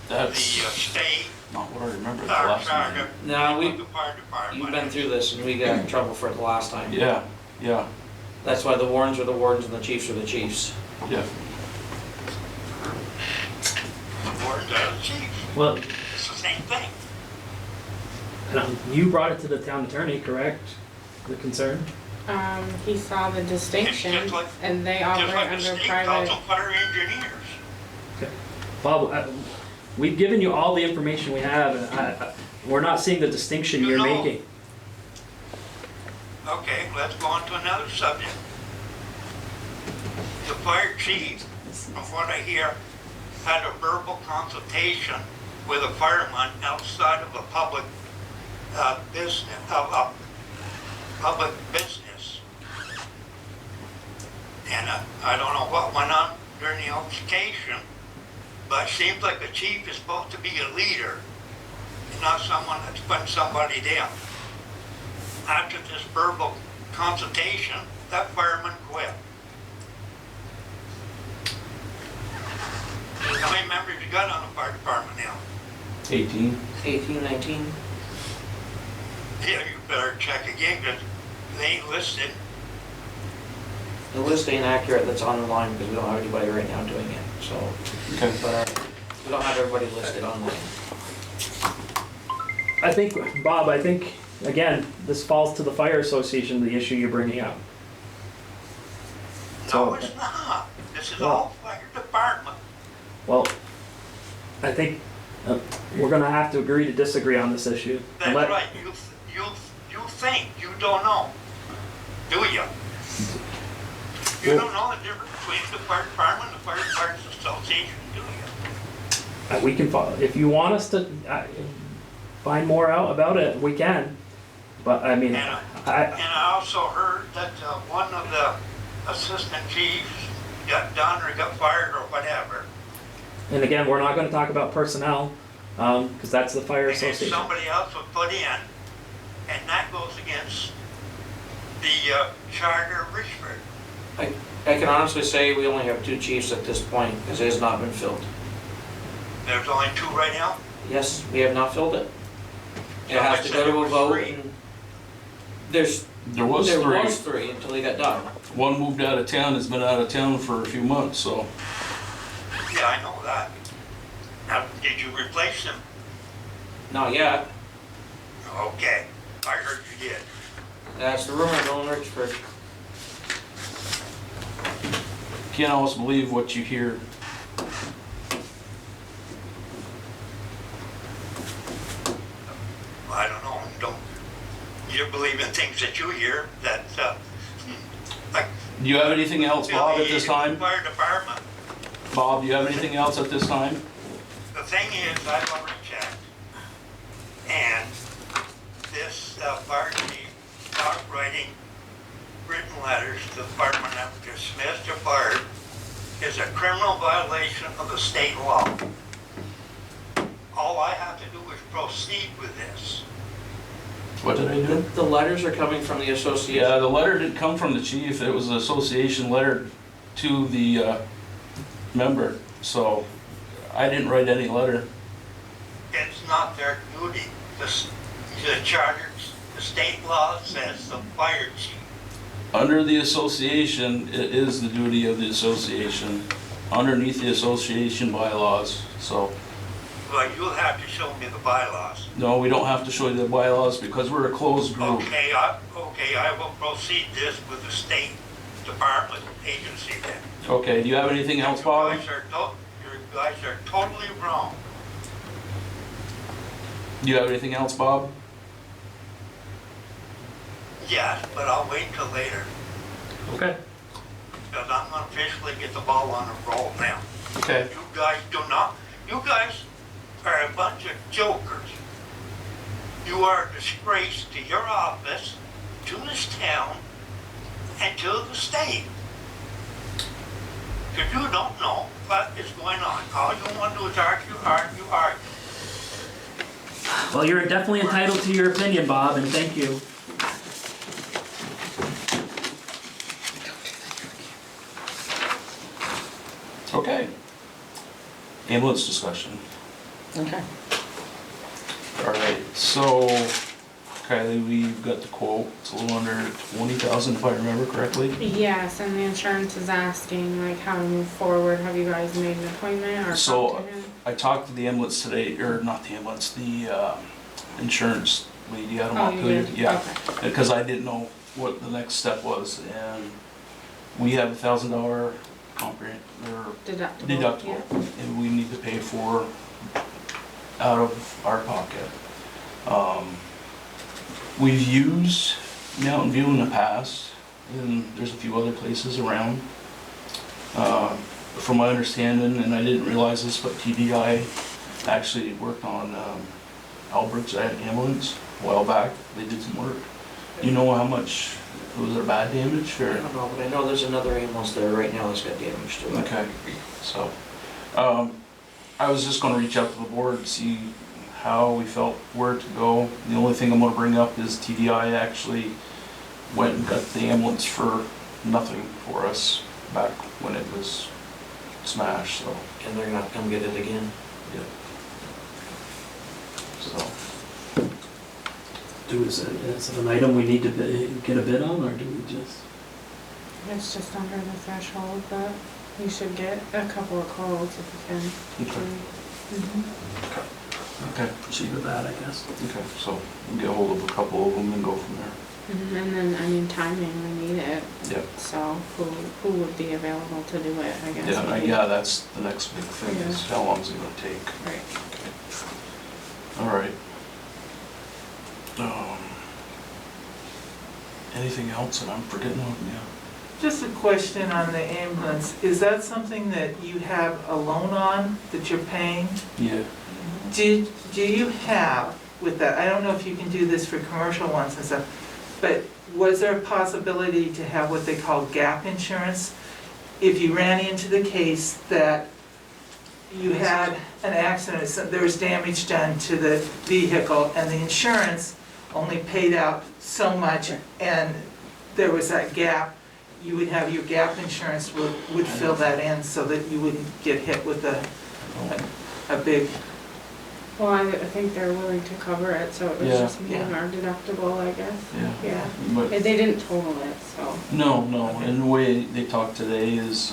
[SPEAKER 5] the
[SPEAKER 10] That's
[SPEAKER 5] state,
[SPEAKER 10] not what I remember the
[SPEAKER 5] our
[SPEAKER 10] last
[SPEAKER 5] charter,
[SPEAKER 10] meeting.
[SPEAKER 11] No,
[SPEAKER 5] and the fire department.
[SPEAKER 11] You've been through this and we got in trouble for it the last time.
[SPEAKER 10] Yeah.
[SPEAKER 11] That's why the wardens are the wardens and the chiefs are the chiefs.
[SPEAKER 10] Yeah.
[SPEAKER 5] The wardens are the chiefs.
[SPEAKER 4] Well,
[SPEAKER 5] It's the same thing.
[SPEAKER 4] you brought it to the town attorney, correct? The concern?
[SPEAKER 8] He saw the distinction,
[SPEAKER 5] It's just like-
[SPEAKER 8] and they
[SPEAKER 5] Just
[SPEAKER 8] operate
[SPEAKER 5] like the
[SPEAKER 8] under
[SPEAKER 5] state
[SPEAKER 8] private.
[SPEAKER 5] calls them fire engineers.
[SPEAKER 4] Bob, we've given you all the information we have, and we're not seeing the distinction you're making.
[SPEAKER 5] Okay, let's go on to another subject. the fire chief, from what I hear, had a verbal consultation with a fireman outside of a public public business. And I don't know what went on during the altercation, but it seems like the chief is supposed to be a leader and not someone that's putting somebody down. After this verbal consultation, that fireman quit. How many members you got on the fire department now?
[SPEAKER 10] 18.
[SPEAKER 11] 18, 19?
[SPEAKER 5] Yeah, you better check again, because they ain't listed.
[SPEAKER 11] The list ain't accurate that's online because we don't have anybody right now doing it, so.
[SPEAKER 10] Okay.
[SPEAKER 11] But we don't have everybody listed online.
[SPEAKER 4] I think, Bob, again, this falls to the fire association, the issue you're bringing up.
[SPEAKER 5] No, it's not. This is all fire department.
[SPEAKER 4] Well, I think we're gonna have to agree to disagree on this issue.
[SPEAKER 5] That's right, you think, you don't know, do you? You don't know the difference between the fire department and the fire department association, do you?
[SPEAKER 4] We can, if you want us to find more out about it, we can. But I mean,
[SPEAKER 5] And I also heard that one of the assistant chiefs got done or got fired or whatever.
[SPEAKER 4] and again, we're not gonna talk about personnel, because that's the fire
[SPEAKER 5] And then
[SPEAKER 4] association.
[SPEAKER 5] somebody else was put in, and that goes against the charter of Richford.
[SPEAKER 11] I can honestly say we only have 2 chiefs at this point because it has not been filled.
[SPEAKER 5] There's only 2 right now?
[SPEAKER 11] Yes, we have not filled it. It
[SPEAKER 5] So
[SPEAKER 11] has
[SPEAKER 5] I
[SPEAKER 11] to
[SPEAKER 5] said
[SPEAKER 11] go to
[SPEAKER 5] it
[SPEAKER 11] a
[SPEAKER 5] was
[SPEAKER 11] vote.
[SPEAKER 5] 3.
[SPEAKER 11] And There
[SPEAKER 10] There was 3.
[SPEAKER 11] was 3 until he got done.
[SPEAKER 10] One moved out of town, has been out of town for a few months, so.
[SPEAKER 5] Yeah, I know that. Now, did you replace him?
[SPEAKER 11] Not yet.
[SPEAKER 5] Okay, I heard you did.
[SPEAKER 11] That's the rumor going Richford.
[SPEAKER 10] Can't always believe what you hear.
[SPEAKER 5] I don't know, you believe in things that you hear, that, like.
[SPEAKER 10] Do you have anything else, Bob, at this time?
[SPEAKER 5] Fire department.
[SPEAKER 10] Bob, do you have anything else at this time?
[SPEAKER 5] The thing is, I've already checked, and this fire chief started writing written letters to the firemen that were dismissed or fired is a criminal violation of the state law. All I have to do is proceed with this.
[SPEAKER 10] What did I do?
[SPEAKER 11] The letters are coming from the association.
[SPEAKER 10] Yeah, the letter didn't come from the chief, it was an association letter to the member, so I didn't write any letter.
[SPEAKER 5] It's not their duty. The charter, the state law says the fire chief.
[SPEAKER 10] Under the association, it is the duty of the association, underneath the association bylaws, so.
[SPEAKER 5] Well, you'll have to show me the bylaws.
[SPEAKER 10] No, we don't have to show you the bylaws because we're a closed group.
[SPEAKER 5] Okay, I will proceed this with the state department agency then.
[SPEAKER 10] Okay, do you have anything else, Bob?
[SPEAKER 5] You guys are totally wrong.
[SPEAKER 10] Do you have anything else, Bob?
[SPEAKER 5] Yes, but I'll wait till later,
[SPEAKER 4] Okay.
[SPEAKER 5] because I'm gonna officially get the ball on the roll now.
[SPEAKER 10] Okay.
[SPEAKER 5] You guys are a bunch of jokers. You are a disgrace to your office, to this town, and to the state. Because you don't know what is going on. All you want to do is argue.
[SPEAKER 4] Well, you're definitely entitled to your opinion, Bob, and thank you.
[SPEAKER 10] Okay. Ambulance discussion.
[SPEAKER 6] Okay.
[SPEAKER 10] All right, so Kylie, we've got the quote. It's a little under 20,000 if I remember correctly.
[SPEAKER 8] Yes, and the insurance is asking like how to move forward. Have you guys made an appointment or
[SPEAKER 10] So
[SPEAKER 8] talked to him?
[SPEAKER 10] I talked to the ambulance today, or not the ambulance, the insurance lady out of
[SPEAKER 8] Oh, you
[SPEAKER 10] Montpelier.
[SPEAKER 8] did?
[SPEAKER 10] Yeah,
[SPEAKER 8] Okay.
[SPEAKER 10] because I didn't know what the next step was, and we have $1,000 deductible,
[SPEAKER 8] Yeah.
[SPEAKER 10] and we need to pay for out of our pocket. We've used Mountain View in the past, and there's a few other places around. From my understanding, and I didn't realize this, but TDI actually worked on Albert's ambulance a while back. They did some work. Do you know how much, was there bad damage
[SPEAKER 11] I
[SPEAKER 10] or?
[SPEAKER 11] don't know, but I know there's another ambulance there right now that's got damage to it.
[SPEAKER 10] Okay, so, I was just gonna reach out to the board, see how we felt, where to go. The only thing I'm gonna bring up is TDI actually went and got the ambulance for nothing for us back when it was smashed, so,
[SPEAKER 11] And they're gonna come get it again.
[SPEAKER 10] yeah. So,
[SPEAKER 4] Is it an item we need to get a bid on, or do we just?
[SPEAKER 8] It's just under the threshold, but you should get a couple of quotes if you can.
[SPEAKER 10] okay,
[SPEAKER 8] Mhm.
[SPEAKER 10] okay,
[SPEAKER 4] Proceed with that, I guess.
[SPEAKER 10] okay, so we'll get hold of a couple of them and go from there.
[SPEAKER 8] Mhm, and then, I mean, timing, we need it,
[SPEAKER 10] Yeah,
[SPEAKER 8] so who would be available to do it, I guess. would be-
[SPEAKER 10] yeah, that's the next big thing is how long is it gonna take?
[SPEAKER 8] Right.
[SPEAKER 10] All right. Anything else that I'm forgetting of? Yeah.
[SPEAKER 3] Just a question on the ambulance. Is that something that you have a loan on, that you're paying?
[SPEAKER 10] Yeah.
[SPEAKER 3] Do you have with that, I don't know if you can do this for commercial ones and stuff, but was there a possibility to have what they call gap insurance? If you ran into the case that you had an accident, so there was damage done to the vehicle and the insurance only paid out so much and there was that gap, you would have your gap insurance would fill that in so that you wouldn't get hit with a big.
[SPEAKER 8] Well, I think they're willing to cover it, so it was
[SPEAKER 10] Yeah.
[SPEAKER 8] just meeting our deductible, I guess.
[SPEAKER 10] Yeah.
[SPEAKER 8] Yeah,
[SPEAKER 10] But
[SPEAKER 8] they didn't total it, so.
[SPEAKER 10] no, and the way they talk today is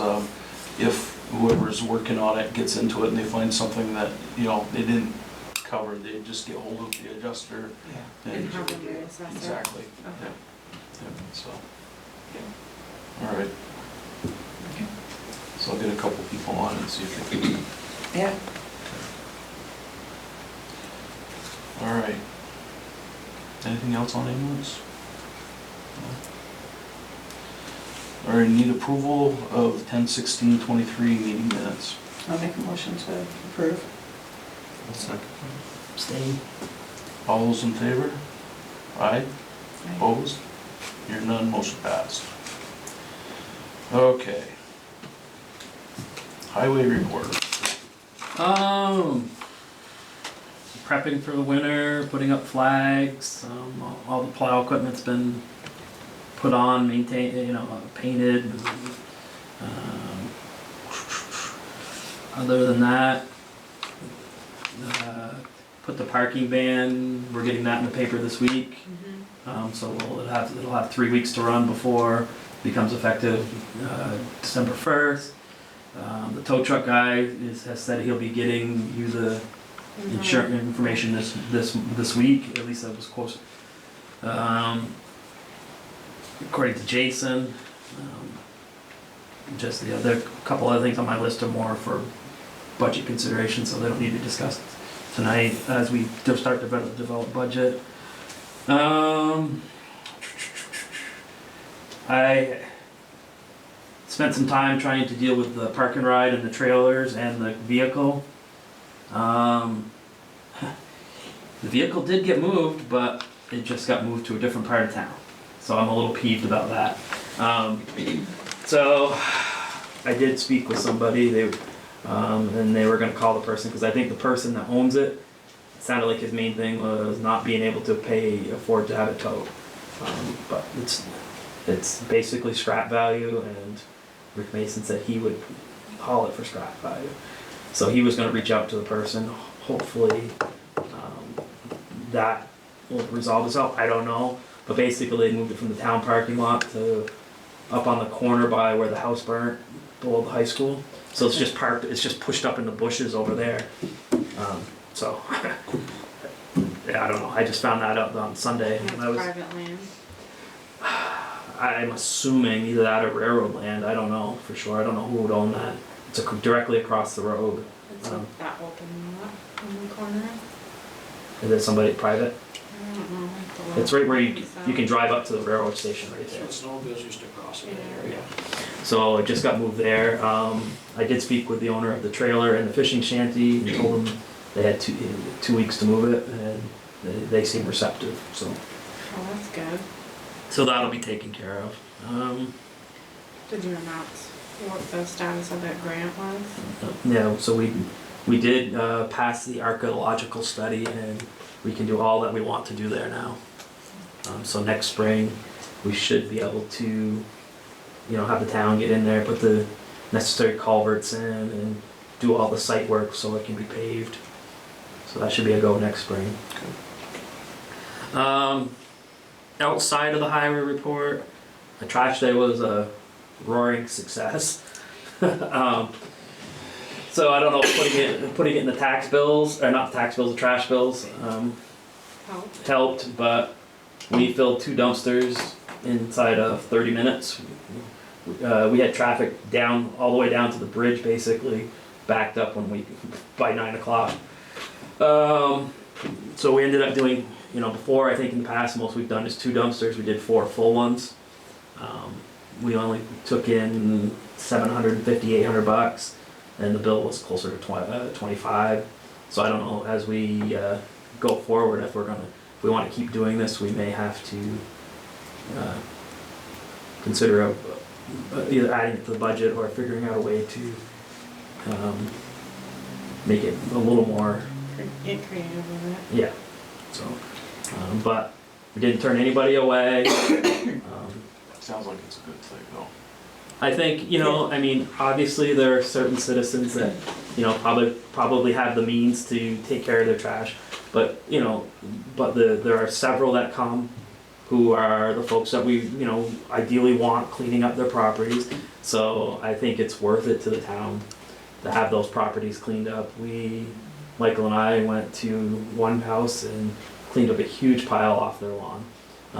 [SPEAKER 10] if whoever's working on it gets into it and they find something that, they didn't cover, they just get hold of the adjuster.
[SPEAKER 8] And have them reassess it.
[SPEAKER 10] Exactly.
[SPEAKER 8] Okay.
[SPEAKER 10] Yeah, so. All right. So I'll get a couple people on and see if they can.
[SPEAKER 6] Yeah.
[SPEAKER 10] All right. Anything else on ambulance? No? All right, need approval of 10/16/23 meeting minutes.
[SPEAKER 6] I'll make a motion to approve.
[SPEAKER 4] Abstain.
[SPEAKER 10] All those in favor? Aye? Opposed? Hearing none, motion passed. Okay. Highway report.
[SPEAKER 4] Prepping for the winter, putting up flags, all the plow equipment's been put on, maintained, painted. Other than that, put the parking ban, we're getting that in the paper this week. So it'll have 3 weeks to run before it becomes effective December 1st. The tow truck guy has said he'll be getting you the insurance information this week, at least that was close. According to Jason, just the other couple other things on my list are more for budget consideration, so they don't need to be discussed tonight as we start to develop budget. I spent some time trying to deal with the park and ride and the trailers and the vehicle. The vehicle did get moved, but it just got moved to a different part of town. So I'm a little peeved about that. So I did speak with somebody, and they were gonna call the person, because I think the person that owns it, sounded like his main thing was not being able to afford to have it towed. But it's basically scrap value, and Rick Mason said he would haul it for scrap value. So he was gonna reach out to the person, hopefully that will resolve itself, I don't know. But basically they moved it from the town parking lot to up on the corner by where the house burnt, below the high school. So it's just parked, it's just pushed up in the bushes over there. So, yeah, I don't know, I just found that out on Sunday.
[SPEAKER 8] That's
[SPEAKER 4] And I was,
[SPEAKER 8] private land.
[SPEAKER 4] I'm assuming either that or railroad land, I don't know for sure, I don't know who would own that. It's directly across the road.
[SPEAKER 8] It's like that open lot on the corner.
[SPEAKER 4] Is it somebody private?
[SPEAKER 8] I don't know. I'll have to
[SPEAKER 4] It's
[SPEAKER 8] look.
[SPEAKER 4] right where you can drive up to the railroad station right there.
[SPEAKER 11] Snowmobiles used to cross in that area.
[SPEAKER 4] So it just got moved there. I did speak with the owner of the trailer and the fishing shanty and told them they had 2 weeks to move it, and they seem receptive, so.
[SPEAKER 8] Oh, that's good.
[SPEAKER 4] So that'll be taken care of.
[SPEAKER 8] Did you announce what the status of that grant was?
[SPEAKER 4] Yeah, so we did pass the archaeological study, and we can do all that we want to do there now. So next spring, we should be able to, have the town get in there, put the necessary culverts in, and do all the site work so it can be paved. So that should be a go next spring. Outside of the highway report, the trash day was a roaring success. So I don't know, putting it in the tax bills, or not the tax bills, the trash bills, helped, but we filled 2 dumpsters inside of 30 minutes. We had traffic all the way down to the bridge, basically, backed up by 9 o'clock. So we ended up doing, before, I think in the past, most we've done is 2 dumpsters. We did 4 full ones. We only took in $750, $800, and the bill was closer to 25. So I don't know, as we go forward, if we want to keep doing this, we may have to consider either adding it to the budget or figuring out a way to make it a little more.
[SPEAKER 8] Get creative with it.
[SPEAKER 4] Yeah. So, but we didn't turn anybody away.
[SPEAKER 10] Sounds like it's a good thing, though.
[SPEAKER 4] I think, obviously there are certain citizens that, probably have the means to take care of their trash, but, there are several that come who are the folks that we, ideally want cleaning up their properties. So I think it's worth it to the town to have those properties cleaned up. Michael and I went to one house and cleaned up a huge pile off their lawn,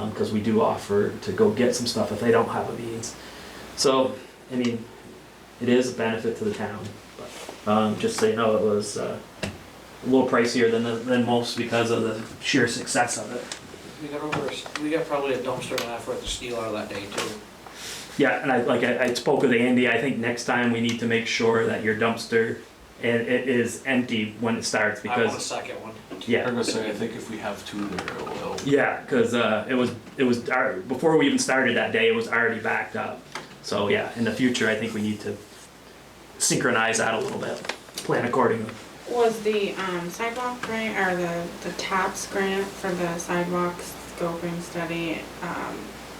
[SPEAKER 4] because we do offer to go get some stuff if they don't have a means. So, it is a benefit to the town, but just so you know, it was a little pricier than most because of the sheer success of it.
[SPEAKER 11] We got probably a dumpster and a half worth of steel out of that day too.
[SPEAKER 4] Yeah, and I spoke with Andy. I think next time we need to make sure that your dumpster it is empty when it starts,
[SPEAKER 11] I want a
[SPEAKER 4] because
[SPEAKER 11] second one.
[SPEAKER 4] yeah.
[SPEAKER 10] I'm gonna say, I think if we have 2 there, it will help.
[SPEAKER 4] Yeah, because it was before we even started that day, it was already backed up. So yeah, in the future, I think we need to synchronize that a little bit, plan accordingly.
[SPEAKER 8] Was the sidewalk grant, or the TAPS grant for the sidewalk scoping study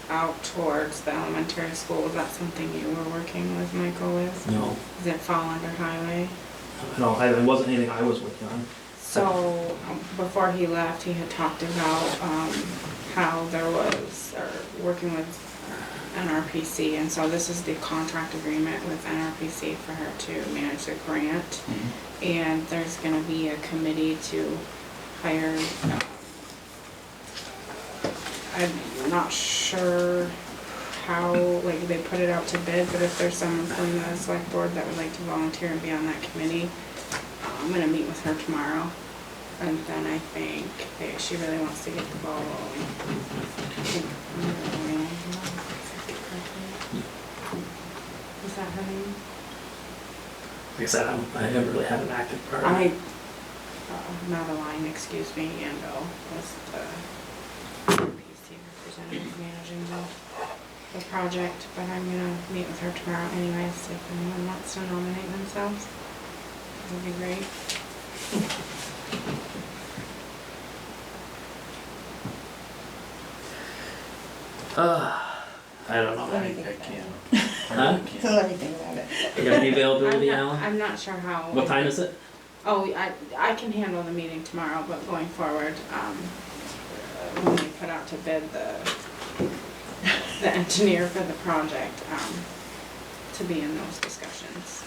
[SPEAKER 8] out towards the elementary school, was that something you were working with Michael with?
[SPEAKER 4] No,
[SPEAKER 8] Does it fall under highway?
[SPEAKER 4] no, it wasn't anything I was working on.
[SPEAKER 8] So, before he left, he had talked about how there was, or working with NRPC, and so this is the contract agreement with NRPC for her to manage the grant. And there's gonna be a committee to hire, I'm not sure how, they put it out to bid, but if there's someone from the select board that would like to volunteer and be on that committee, I'm gonna meet with her tomorrow. And then I think she really wants to get the ball rolling. Is that her name?
[SPEAKER 4] Like I said, I haven't really had an active part.
[SPEAKER 8] Madeline, excuse me, Yandel was the PC representative managing the project, but I'm gonna meet with her tomorrow anyways, if anyone wants to nominate themselves. That would be great.
[SPEAKER 4] I don't know.
[SPEAKER 6] Let me think
[SPEAKER 10] I
[SPEAKER 6] about
[SPEAKER 10] can't.
[SPEAKER 6] it.
[SPEAKER 4] Huh?
[SPEAKER 6] So let me think about it.
[SPEAKER 4] You got any availability, Alan?
[SPEAKER 8] I'm not sure how.
[SPEAKER 4] What time is it?
[SPEAKER 8] Oh, I can handle the meeting tomorrow, but going forward, when we put out to bid the engineer for the project, to be in those discussions.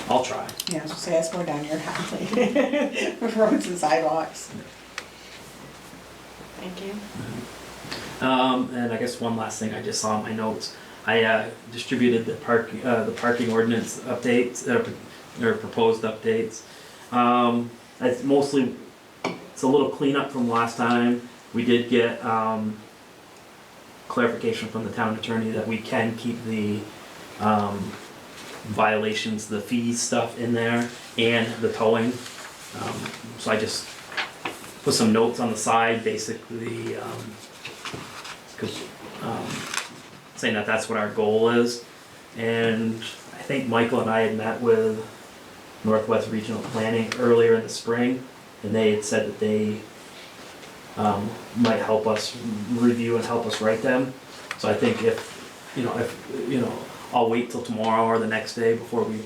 [SPEAKER 4] I'll try.
[SPEAKER 6] Yeah, I was gonna say, that's more down your alley. Roads and sidewalks.
[SPEAKER 8] Thank you.
[SPEAKER 4] And I guess one last thing I just saw in my notes. I distributed the parking ordinance updates, or proposed updates. It's a little cleanup from last time. We did get clarification from the town attorney that we can keep the violations, the fees stuff in there and the towing. So I just put some notes on the side, basically, saying that that's what our goal is. And I think Michael and I had met with Northwest Regional Planning earlier in the spring, and they had said that they might help us review and help us write them. So I think I'll wait till tomorrow or the next day before we,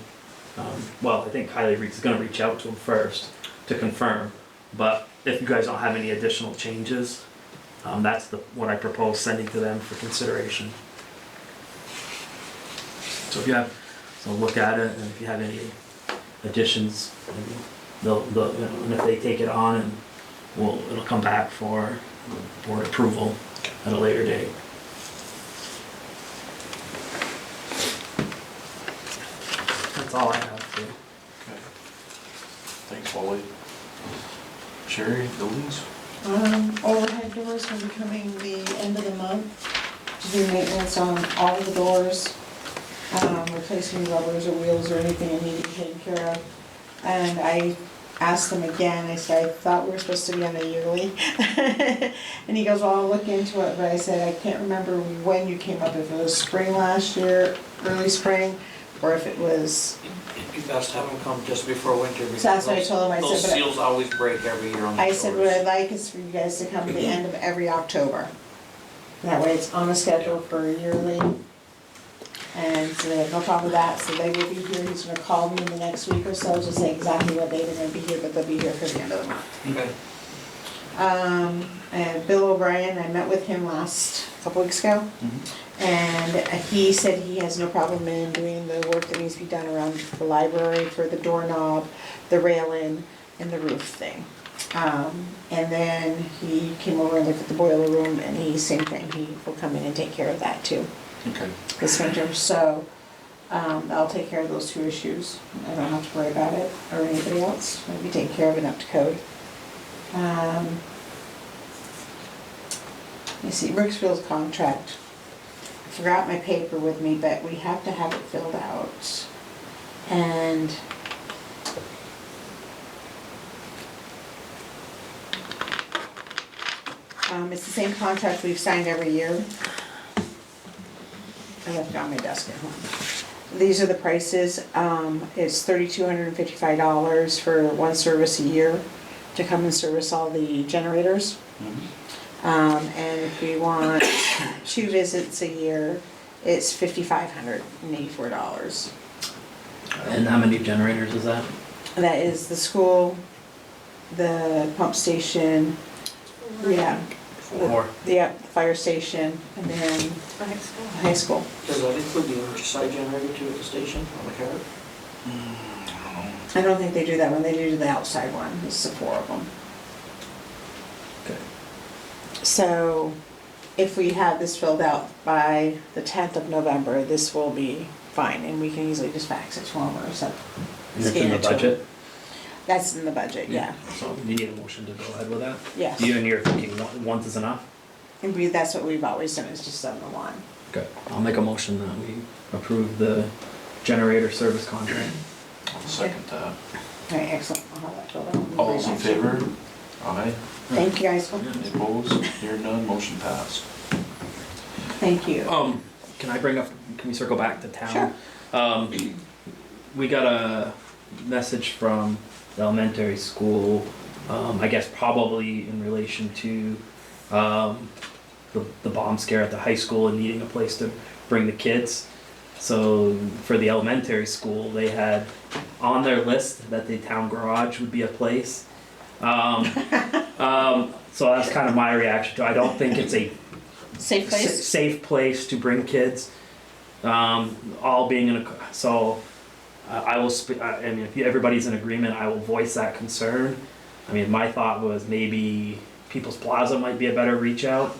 [SPEAKER 4] I think Kylie is gonna reach out to him first to confirm. But if you guys don't have any additional changes, that's what I propose sending to them for consideration. So if you have, look at it, and if you have any additions, and if they take it on, and it'll come back for board approval at a later date. That's all I have for you.
[SPEAKER 10] Okay. Thanks, Wally. Sherry, buildings?
[SPEAKER 6] Overhead doors will be coming the end of the month to do maintenance on all the doors, replacing rubbers or wheels or anything that need to be taken care of. And I asked him again, I said, I thought we were supposed to be on a yearly. And he goes, well, I'll look into it, but I said, I can't remember when you came up, if it was spring last year, early spring, or if it was.
[SPEAKER 11] It'd be best to have them come just before winter.
[SPEAKER 6] So that's what I told him, I
[SPEAKER 11] Those
[SPEAKER 6] said, but
[SPEAKER 11] seals always break every year on the
[SPEAKER 6] I
[SPEAKER 11] doors.
[SPEAKER 6] said, what I'd like is for you guys to come at the end of every October. That way it's on a schedule for yearly. And so they have no problem with that, so they will be here, he's gonna call me in the next week or so to say exactly what day they're gonna be here, but they'll be here for the end of the month.
[SPEAKER 11] Okay.
[SPEAKER 6] And Bill O'Brien, I met with him couple weeks ago. And he said he has no problem in doing the work that needs to be done around the library for the doorknob, the railing, and the roof thing. And then he came over and looked at the boiler room, and same thing, he will come in and take care of that too.
[SPEAKER 10] Okay.
[SPEAKER 6] This winter, so I'll take care of those two issues. I don't have to worry about it or anybody else. I'll be taking care of it up to code. Let me see, Richfield's contract. I forgot my paper with me, but we have to have it filled out. And it's the same contract we've signed every year. I left it on my desk at home. These are the prices. It's $3,255 for one service a year to come and service all the generators. And if we want 2 visits a year, it's $5,584.
[SPEAKER 4] And how many generators is that?
[SPEAKER 6] That is the school, the pump station, yeah.
[SPEAKER 4] 4.
[SPEAKER 6] Yeah, the fire station, and then
[SPEAKER 8] The high school.
[SPEAKER 6] the high school.
[SPEAKER 11] Does that include the emergency generator too at the station on the cart?
[SPEAKER 6] I don't think they do that one, they do the outside one, it's the 4 of them.
[SPEAKER 4] Okay.
[SPEAKER 6] So if we have this filled out by the 10th of November, this will be fine, and we can easily just fax it to them or something.
[SPEAKER 4] Is it
[SPEAKER 6] Scan
[SPEAKER 4] in the
[SPEAKER 6] it to 'em.
[SPEAKER 4] budget?
[SPEAKER 6] That's in the budget, yeah,
[SPEAKER 4] So you need a motion to go ahead with that?
[SPEAKER 6] yes.
[SPEAKER 4] You and you're thinking once is enough?
[SPEAKER 6] And that's what we've always done, is just done the one.
[SPEAKER 4] Okay. I'll make a motion that we approve the generator service contract.
[SPEAKER 10] I'll second that.
[SPEAKER 6] All right, excellent, I'll have that filled out.
[SPEAKER 10] All those in favor? Aye.
[SPEAKER 6] Thank you guys,
[SPEAKER 10] Any opposed? Hearing none, motion passed.
[SPEAKER 6] thank you.
[SPEAKER 4] Can I bring up, can we circle back to town?
[SPEAKER 6] Sure.
[SPEAKER 4] We got a message from the elementary school, I guess probably in relation to, the bomb scare at the high school and needing a place to bring the kids. So for the elementary school, they had on their list that the town garage would be a place. So that's kind of my reaction to it. I don't think it's a
[SPEAKER 6] Safe place?
[SPEAKER 4] safe place to bring kids. All being in a, so I will, I mean, if everybody's in agreement, I will voice that concern. I mean, my thought was maybe People's Plaza might be a better reach out.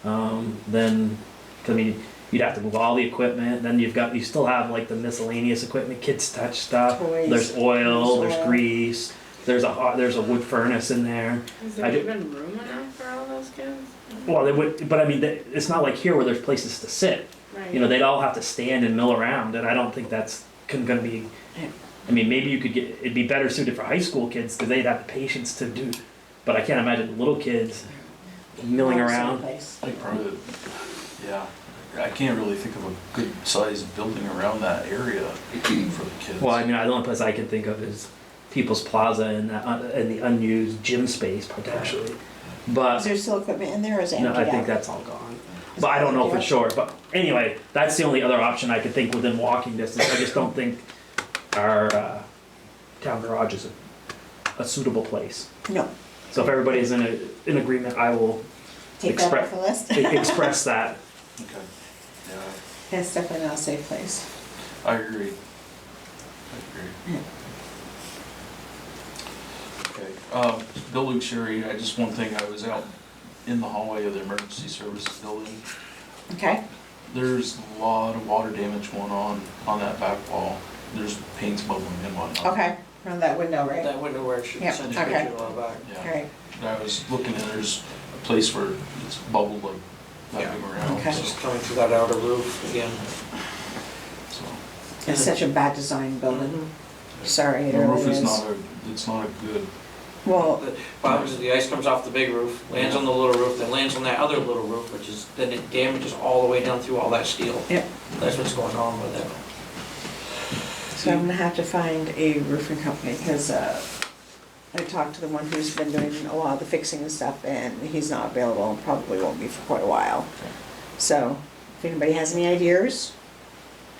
[SPEAKER 4] Then, 'cause I mean, you'd have to move all the equipment, then you still have like the miscellaneous equipment, kids touch stuff.
[SPEAKER 6] Toys.
[SPEAKER 4] There's oil,
[SPEAKER 6] There's
[SPEAKER 4] there's
[SPEAKER 6] oil.
[SPEAKER 4] grease, there's a wood furnace in there.
[SPEAKER 8] Is
[SPEAKER 4] I
[SPEAKER 8] there
[SPEAKER 4] do-
[SPEAKER 8] even room enough for all those kids?
[SPEAKER 4] Well, they would, but I mean, it's not like here where there's places to sit.
[SPEAKER 8] Right.
[SPEAKER 4] You know, they'd all have to stand and mill around, and I don't think that's gonna be, I mean, maybe you could get, it'd be better suited for high school kids, because they'd have the patience to do, but I can't imagine little kids milling around.
[SPEAKER 10] I think probably, yeah, I can't really think of a good sized building around that area for the kids.
[SPEAKER 4] Well, I mean, the only place I can think of is People's Plaza and the unused gym space potentially.
[SPEAKER 6] Is
[SPEAKER 4] But,
[SPEAKER 6] there still equipment in there or is it
[SPEAKER 4] no,
[SPEAKER 6] empty
[SPEAKER 4] I think
[SPEAKER 6] out?
[SPEAKER 4] that's all gone. But I don't know for sure, but anyway, that's the only other option I could think within walking distance. I just don't think our town garage is a suitable place.
[SPEAKER 6] No,
[SPEAKER 4] So if everybody's in agreement, I will
[SPEAKER 6] take that off the list.
[SPEAKER 4] express that.
[SPEAKER 10] Okay, yeah,
[SPEAKER 6] That's definitely not a safe place.
[SPEAKER 10] I agree. Okay, building, Sherry, one thing, I was out in the hallway of the emergency services building.
[SPEAKER 6] Okay,
[SPEAKER 10] There's a lot of water damage going on that back wall. There's paint's bubbling and whatnot.
[SPEAKER 6] okay, from that window, right?
[SPEAKER 11] That window where it should
[SPEAKER 6] Yep,
[SPEAKER 11] send
[SPEAKER 6] okay.
[SPEAKER 11] pictures all back.
[SPEAKER 10] Yeah.
[SPEAKER 6] Alright,
[SPEAKER 10] And I was looking and there's a place where it's bubbled like that big around,
[SPEAKER 6] Okay.
[SPEAKER 11] It's just coming through that outer roof again.
[SPEAKER 10] so.
[SPEAKER 6] it's such a bad design building. Sorry, it
[SPEAKER 10] The roof
[SPEAKER 6] really
[SPEAKER 10] is
[SPEAKER 6] is.
[SPEAKER 10] it's not a good,
[SPEAKER 6] Well,
[SPEAKER 11] What happens is the ice comes off the big roof, lands on the little roof, then lands on that other little roof, which is, then it damages all the way down through all that steel.
[SPEAKER 6] Yep.
[SPEAKER 11] That's what's going on with it.
[SPEAKER 6] so I'm gonna have to find a roofing company because I talked to the one who's been doing a lot of the fixing and stuff and he's not available and probably won't be for quite a while. So if anybody has any ideas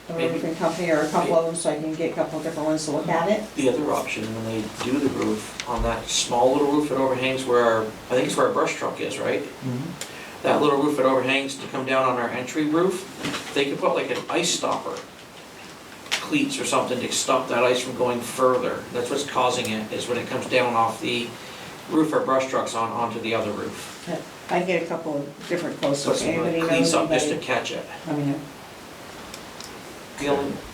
[SPEAKER 6] of a
[SPEAKER 11] Maybe.
[SPEAKER 6] roofing company or a couple of them so I can get a couple of different ones to look at it.
[SPEAKER 11] The other option, when they do the roof, on that small little roof that overhangs where our, I think it's where our brush truck is, right? That little roof that overhangs to come down on our entry roof, they could put like an ice stopper, cleats or something to stop that ice from going further. That's what's causing it, is when it comes down off the roof our brush truck's on, onto the other roof.
[SPEAKER 6] I get a couple of different quotes, so
[SPEAKER 11] Put
[SPEAKER 6] if
[SPEAKER 11] some
[SPEAKER 6] anybody
[SPEAKER 11] cleats
[SPEAKER 6] knows
[SPEAKER 11] up just to
[SPEAKER 6] anybody,
[SPEAKER 11] catch it.
[SPEAKER 6] let me know.
[SPEAKER 11] The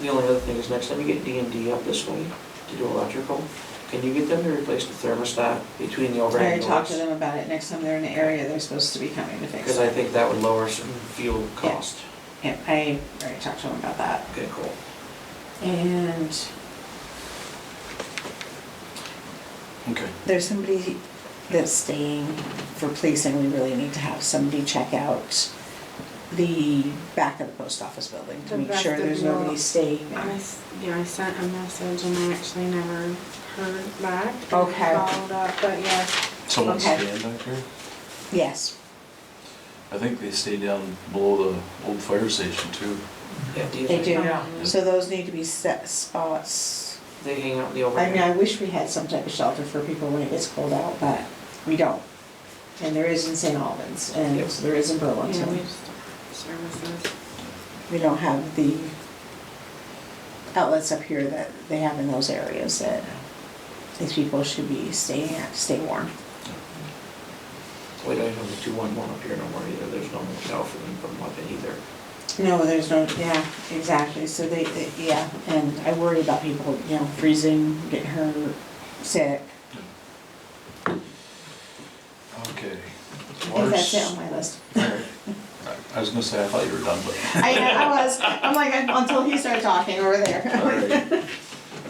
[SPEAKER 11] only other thing is next time you get D&D up this way to do electrical, can you get them to replace the thermostat between the
[SPEAKER 6] I
[SPEAKER 11] overhang
[SPEAKER 6] already talked to
[SPEAKER 11] doors?
[SPEAKER 6] them about it, next time they're in the area, they're supposed to be coming to fix
[SPEAKER 11] Because I
[SPEAKER 6] it.
[SPEAKER 11] think that would lower some fuel cost.
[SPEAKER 6] Yeah, I already talked to them about that.
[SPEAKER 11] Okay, cool.
[SPEAKER 6] And
[SPEAKER 10] okay.
[SPEAKER 6] there's somebody that's staying for policing, we really need to have somebody check out the back of the post office building to
[SPEAKER 8] The
[SPEAKER 6] make sure there's
[SPEAKER 8] vestibule.
[SPEAKER 6] nobody staying there.
[SPEAKER 8] I sent a message and I actually never heard back. And
[SPEAKER 6] Okay.
[SPEAKER 8] I followed up, but yeah,
[SPEAKER 10] Someone
[SPEAKER 6] Okay.
[SPEAKER 10] staying back here?
[SPEAKER 6] Yes,
[SPEAKER 10] I think they stay down below the old fire station too.
[SPEAKER 11] Yeah,
[SPEAKER 6] they do.
[SPEAKER 11] Yeah.
[SPEAKER 6] So those need to be set spots.
[SPEAKER 11] They hang out in the
[SPEAKER 6] I
[SPEAKER 11] overhang.
[SPEAKER 6] mean, I wish we had some type of shelter for people when it gets cold out, but we don't. And there is in St. Albans, and
[SPEAKER 11] Yep.
[SPEAKER 6] there is in
[SPEAKER 8] yeah, we
[SPEAKER 6] Burlington.
[SPEAKER 8] just services.
[SPEAKER 6] We don't have the outlets up here that they have in those areas that these people should be staying at, to stay warm.
[SPEAKER 11] We don't even have the 211 up here no more either. There's no motel for them to put them up in either.
[SPEAKER 6] No, there's no, yeah, exactly, so yeah, and I worry about people, freezing, getting hurt, sick.
[SPEAKER 10] Okay.
[SPEAKER 6] I think that's it on my list.
[SPEAKER 10] I was gonna say, I thought you were done, but.
[SPEAKER 6] I was, I'm like, until he started talking over there.
[SPEAKER 10] Alright.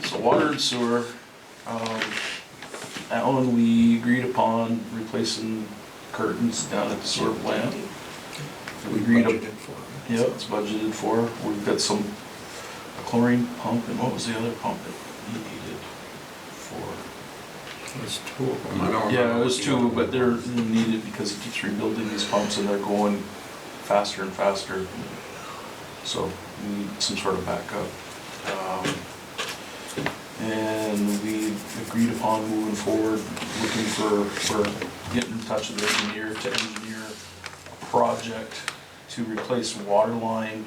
[SPEAKER 10] So water and sewer, that one we agreed upon replacing curtains down at the sewer plant. We agreed up. Yeah, it's budgeted for. We've got some chlorine pump, and what was the other pump that he needed for?
[SPEAKER 7] There's two of them. I don't
[SPEAKER 10] Yeah,
[SPEAKER 7] remember
[SPEAKER 10] it was
[SPEAKER 7] what
[SPEAKER 10] two,
[SPEAKER 7] the
[SPEAKER 10] but
[SPEAKER 7] other
[SPEAKER 10] they're
[SPEAKER 7] one
[SPEAKER 10] needed because it keeps rebuilding these pumps and they're going faster and faster. So we need some sort of backup. And we agreed upon moving forward, looking for getting in touch with the engineer to engineer a project to replace water line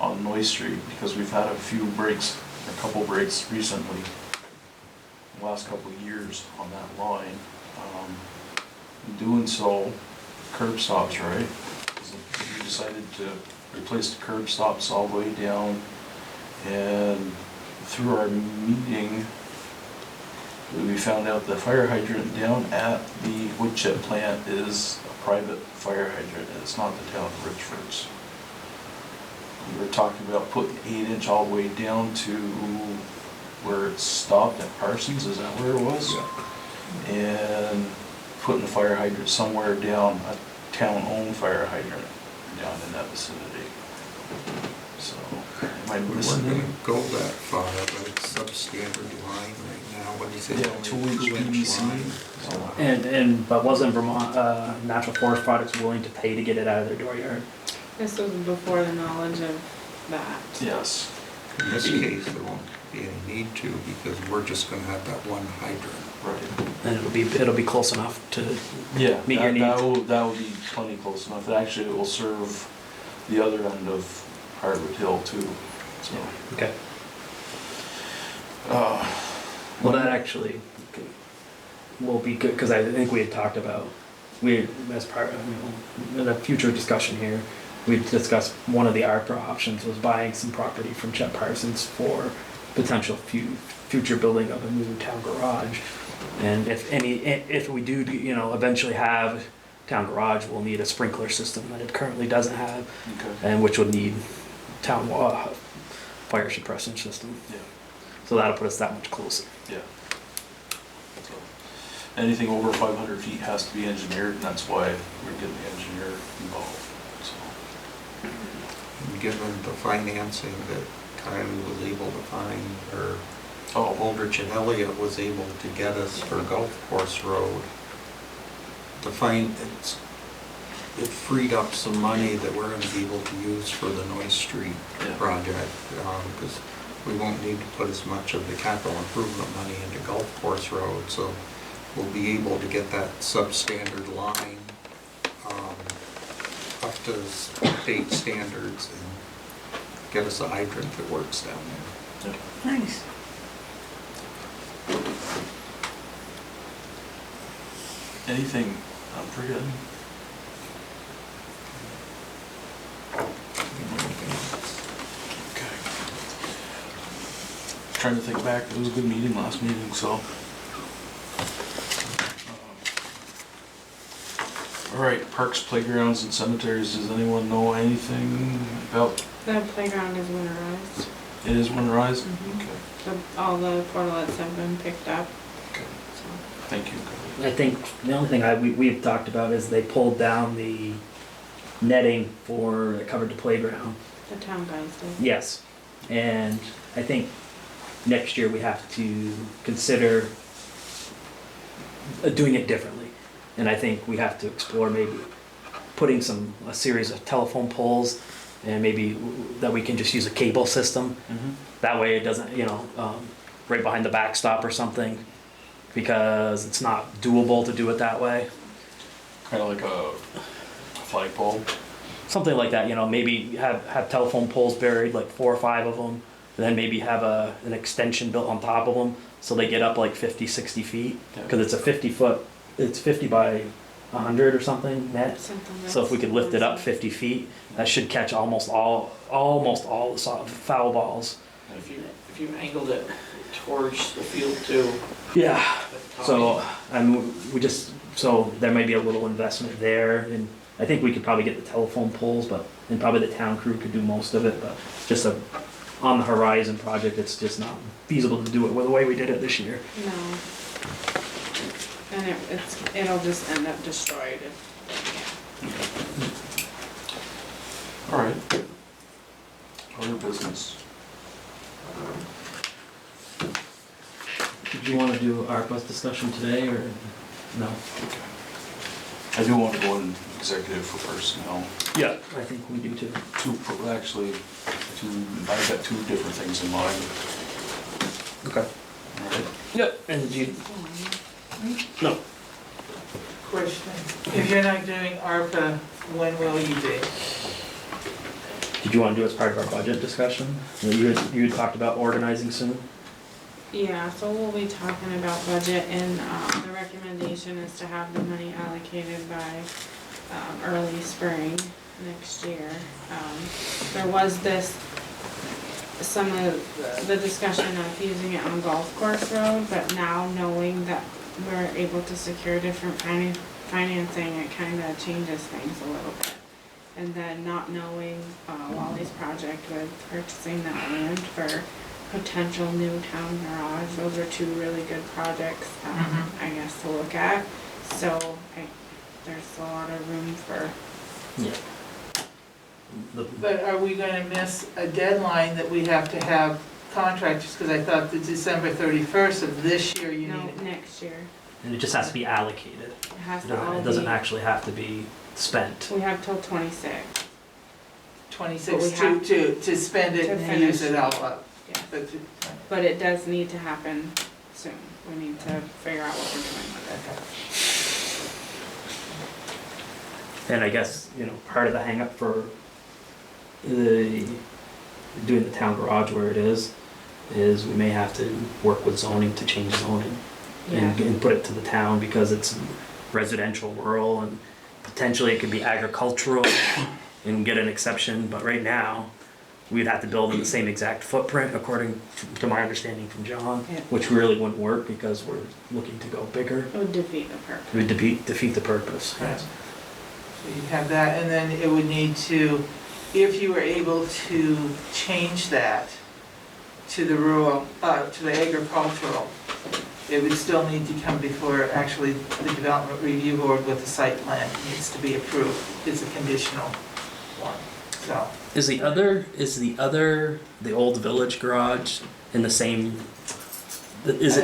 [SPEAKER 10] on Noy Street, because we've had a couple breaks recently, the last couple of years on that line. In doing so, curb stops, right? We decided to replace the curb stops all the way down, and through our meeting, we found out the fire hydrant down at the wood chip plant is private fire hydrant, and it's not the town of Richford's. We were talking about putting 8-inch all the way down to where it stopped at Parsons, is that where it was?
[SPEAKER 7] Yeah.
[SPEAKER 10] And putting the fire hydrant somewhere down, a town-owned fire hydrant down in that vicinity. So, am I
[SPEAKER 12] We weren't
[SPEAKER 10] missing
[SPEAKER 12] gonna
[SPEAKER 10] anything?
[SPEAKER 12] go that far, but it's substandard line right now, what do you say?
[SPEAKER 10] Yeah,
[SPEAKER 12] only
[SPEAKER 10] 2-inch PVC.
[SPEAKER 12] line?
[SPEAKER 10] So,
[SPEAKER 4] But wasn't Vermont, Natural Forest Products willing to pay to get it out of their dooryard?
[SPEAKER 8] This was before the knowledge of that.
[SPEAKER 10] yes.
[SPEAKER 12] In this case, there won't be any need to, because we're just gonna have that one hydrant.
[SPEAKER 10] Right.
[SPEAKER 4] And it'll be close enough to
[SPEAKER 10] Yeah,
[SPEAKER 4] meet your needs.
[SPEAKER 10] that will be plenty close enough. Actually, it will serve the other end of Hardwood Hill too, so.
[SPEAKER 4] Okay.
[SPEAKER 10] Uh,
[SPEAKER 4] Well, that actually will be good, because I think we had talked about, as part of, in a future discussion here, we discussed one of the ARPA options was buying some property from Chet Parsons for potential future building of a new town garage. And if we do, eventually have town garage, we'll need a sprinkler system that it currently doesn't have,
[SPEAKER 10] Okay.
[SPEAKER 4] and which would need town fire suppression system.
[SPEAKER 10] Yeah.
[SPEAKER 4] So that'll put us that much closer.
[SPEAKER 10] Yeah. So, anything over 500 feet has to be engineered, and that's why we're getting the engineer involved, so.
[SPEAKER 12] And given the financing that Kylie was able to find, or
[SPEAKER 10] Oh,
[SPEAKER 12] Aldrich and Elliott was able to get us for Golf Course Road, it freed up some money that we're gonna be able to use for the Noise Street
[SPEAKER 10] Yeah.
[SPEAKER 12] project, because we won't need to put as much of the capital improvement money into Golf Course Road, so we'll be able to get that substandard line up to state standards and get us a hydrant that works down there.
[SPEAKER 10] yeah.
[SPEAKER 6] Nice.
[SPEAKER 10] Anything I'm forgetting? Okay. Trying to think back, it was a good meeting last meeting, so. All right, parks, playgrounds, and cemeteries, does anyone know anything about,
[SPEAKER 8] The playground is winterized.
[SPEAKER 10] it is winterized?
[SPEAKER 8] Mhm.
[SPEAKER 10] Okay,
[SPEAKER 8] All the portalets have been picked up,
[SPEAKER 10] okay,
[SPEAKER 8] so.
[SPEAKER 10] thank you.
[SPEAKER 4] I think the only thing we've talked about is they pulled down the netting that covered the playground.
[SPEAKER 8] The town guys did.
[SPEAKER 4] Yes, and I think next year we have to consider doing it differently. And I think we have to explore maybe putting a series of telephone poles, and maybe that we can just use a cable system. That way it doesn't, right behind the backstop or something, because it's not doable to do it that way.
[SPEAKER 10] Kind of like a flagpole.
[SPEAKER 4] Something like that, maybe have telephone poles buried, like 4 or 5 of them, and then maybe have an extension built on top of them, so they get up like 50, 60 feet,
[SPEAKER 10] Yeah.
[SPEAKER 4] because it's a 50-foot, it's 50 by 100 or something net.
[SPEAKER 8] Something
[SPEAKER 4] So if we could lift it up
[SPEAKER 8] that's-
[SPEAKER 4] 50 feet, that should catch almost all the foul balls.
[SPEAKER 11] If you angled it towards the field too.
[SPEAKER 4] Yeah. So, so there may be a little investment there, and I think we could probably get the telephone poles, and probably the town crew could do most of it, but just on the horizon project, it's just not feasible to do it the way we did it this year.
[SPEAKER 8] No. And it'll just end up destroyed if,
[SPEAKER 10] All right. Other business.
[SPEAKER 4] Did you want to do ARPA's discussion today, or no?
[SPEAKER 10] Okay. I do want to go in executive for personnel.
[SPEAKER 4] Yeah. I think we do too.
[SPEAKER 10] I've got 2 different things in mind.
[SPEAKER 4] Okay.
[SPEAKER 10] All right.
[SPEAKER 4] Yep. And you, no.
[SPEAKER 3] Question, if you're not doing ARPA, when will you be?
[SPEAKER 4] Did you want to do it as part of our budget discussion? You had talked about organizing soon?
[SPEAKER 8] yeah, so we'll be talking about budget, and the recommendation is to have the money allocated by early spring next year. There was some of the discussion of using it on Golf Course Road, but now knowing that we're able to secure different financing, it kinda changes things a little bit. And then not knowing, Wally's project with purchasing that land for potential new town garage, those are two really good projects, I guess, to look at. So, there's a lot of room for,
[SPEAKER 4] Yeah.
[SPEAKER 3] But are we gonna miss a deadline that we have to have contractors? Because I thought the December 31st of this year you
[SPEAKER 8] no,
[SPEAKER 3] need.
[SPEAKER 8] next year.
[SPEAKER 4] And it just has to be allocated.
[SPEAKER 8] It has
[SPEAKER 4] It
[SPEAKER 8] to all
[SPEAKER 4] doesn't, it doesn't
[SPEAKER 8] be,
[SPEAKER 4] actually have to be spent.
[SPEAKER 8] we have till 26,
[SPEAKER 3] 26
[SPEAKER 8] But we have
[SPEAKER 3] to spend it
[SPEAKER 8] to
[SPEAKER 3] and use
[SPEAKER 8] finish.
[SPEAKER 3] it all up.
[SPEAKER 8] yeah.
[SPEAKER 3] But
[SPEAKER 8] But it does need to happen soon. We need to figure out what we're doing with
[SPEAKER 4] And I guess, part of the hang up for the, doing the town garage where it is we may have to work with zoning to change zoning.
[SPEAKER 8] it.
[SPEAKER 4] And put it to the town because it's residential rural and potentially it could be agricultural and get an exception, but right now, we'd have to build in the same exact footprint according to my understanding from John,
[SPEAKER 6] Yeah.
[SPEAKER 4] which really wouldn't work because we're looking to go bigger.
[SPEAKER 8] It would defeat the purpose.
[SPEAKER 4] It would defeat the purpose.
[SPEAKER 3] Right. So you have that, and then it would need to, if you were able to change that to the rural, to the agricultural, it would still need to come before actually the development review board with the site plan needs to be approved. It's a conditional one, so.
[SPEAKER 4] Is the old village garage in the same, is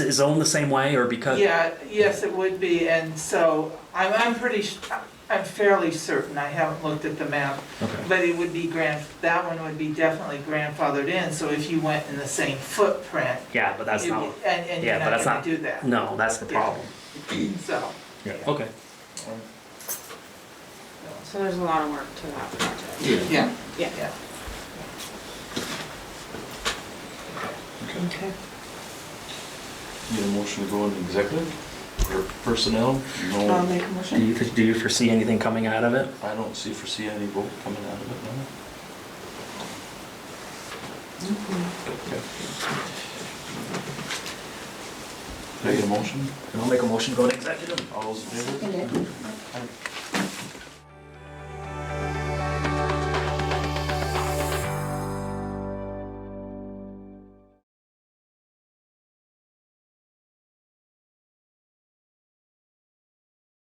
[SPEAKER 4] it zoned the same way or because?
[SPEAKER 3] Yeah, yes, it would be, and so I'm fairly certain, I haven't looked at the map,
[SPEAKER 4] Okay.
[SPEAKER 3] but it would be that one would be definitely grandfathered in, so if you went in the same footprint,
[SPEAKER 4] Yeah, but that's not,
[SPEAKER 3] and you're
[SPEAKER 4] yeah, but
[SPEAKER 3] not
[SPEAKER 4] that's
[SPEAKER 3] gonna
[SPEAKER 4] not,
[SPEAKER 3] do that,
[SPEAKER 4] no, that's the
[SPEAKER 3] Yeah.
[SPEAKER 4] problem.
[SPEAKER 3] so.
[SPEAKER 4] Okay.
[SPEAKER 8] So there's a lot of work to that project.
[SPEAKER 3] Yeah,
[SPEAKER 8] Yeah.
[SPEAKER 3] yeah.
[SPEAKER 6] Okay.
[SPEAKER 10] Need a motion to go into executive or personnel?
[SPEAKER 6] I'll
[SPEAKER 10] No,
[SPEAKER 6] make a
[SPEAKER 4] Do
[SPEAKER 6] motion.
[SPEAKER 4] you foresee anything coming out of it?
[SPEAKER 10] I don't foresee any vote coming out of it, no. Okay. Can I get a motion?
[SPEAKER 4] I'll make a motion to go to executive.
[SPEAKER 10] All those in favor?
[SPEAKER 6] Seconded.
[SPEAKER 10] Aye.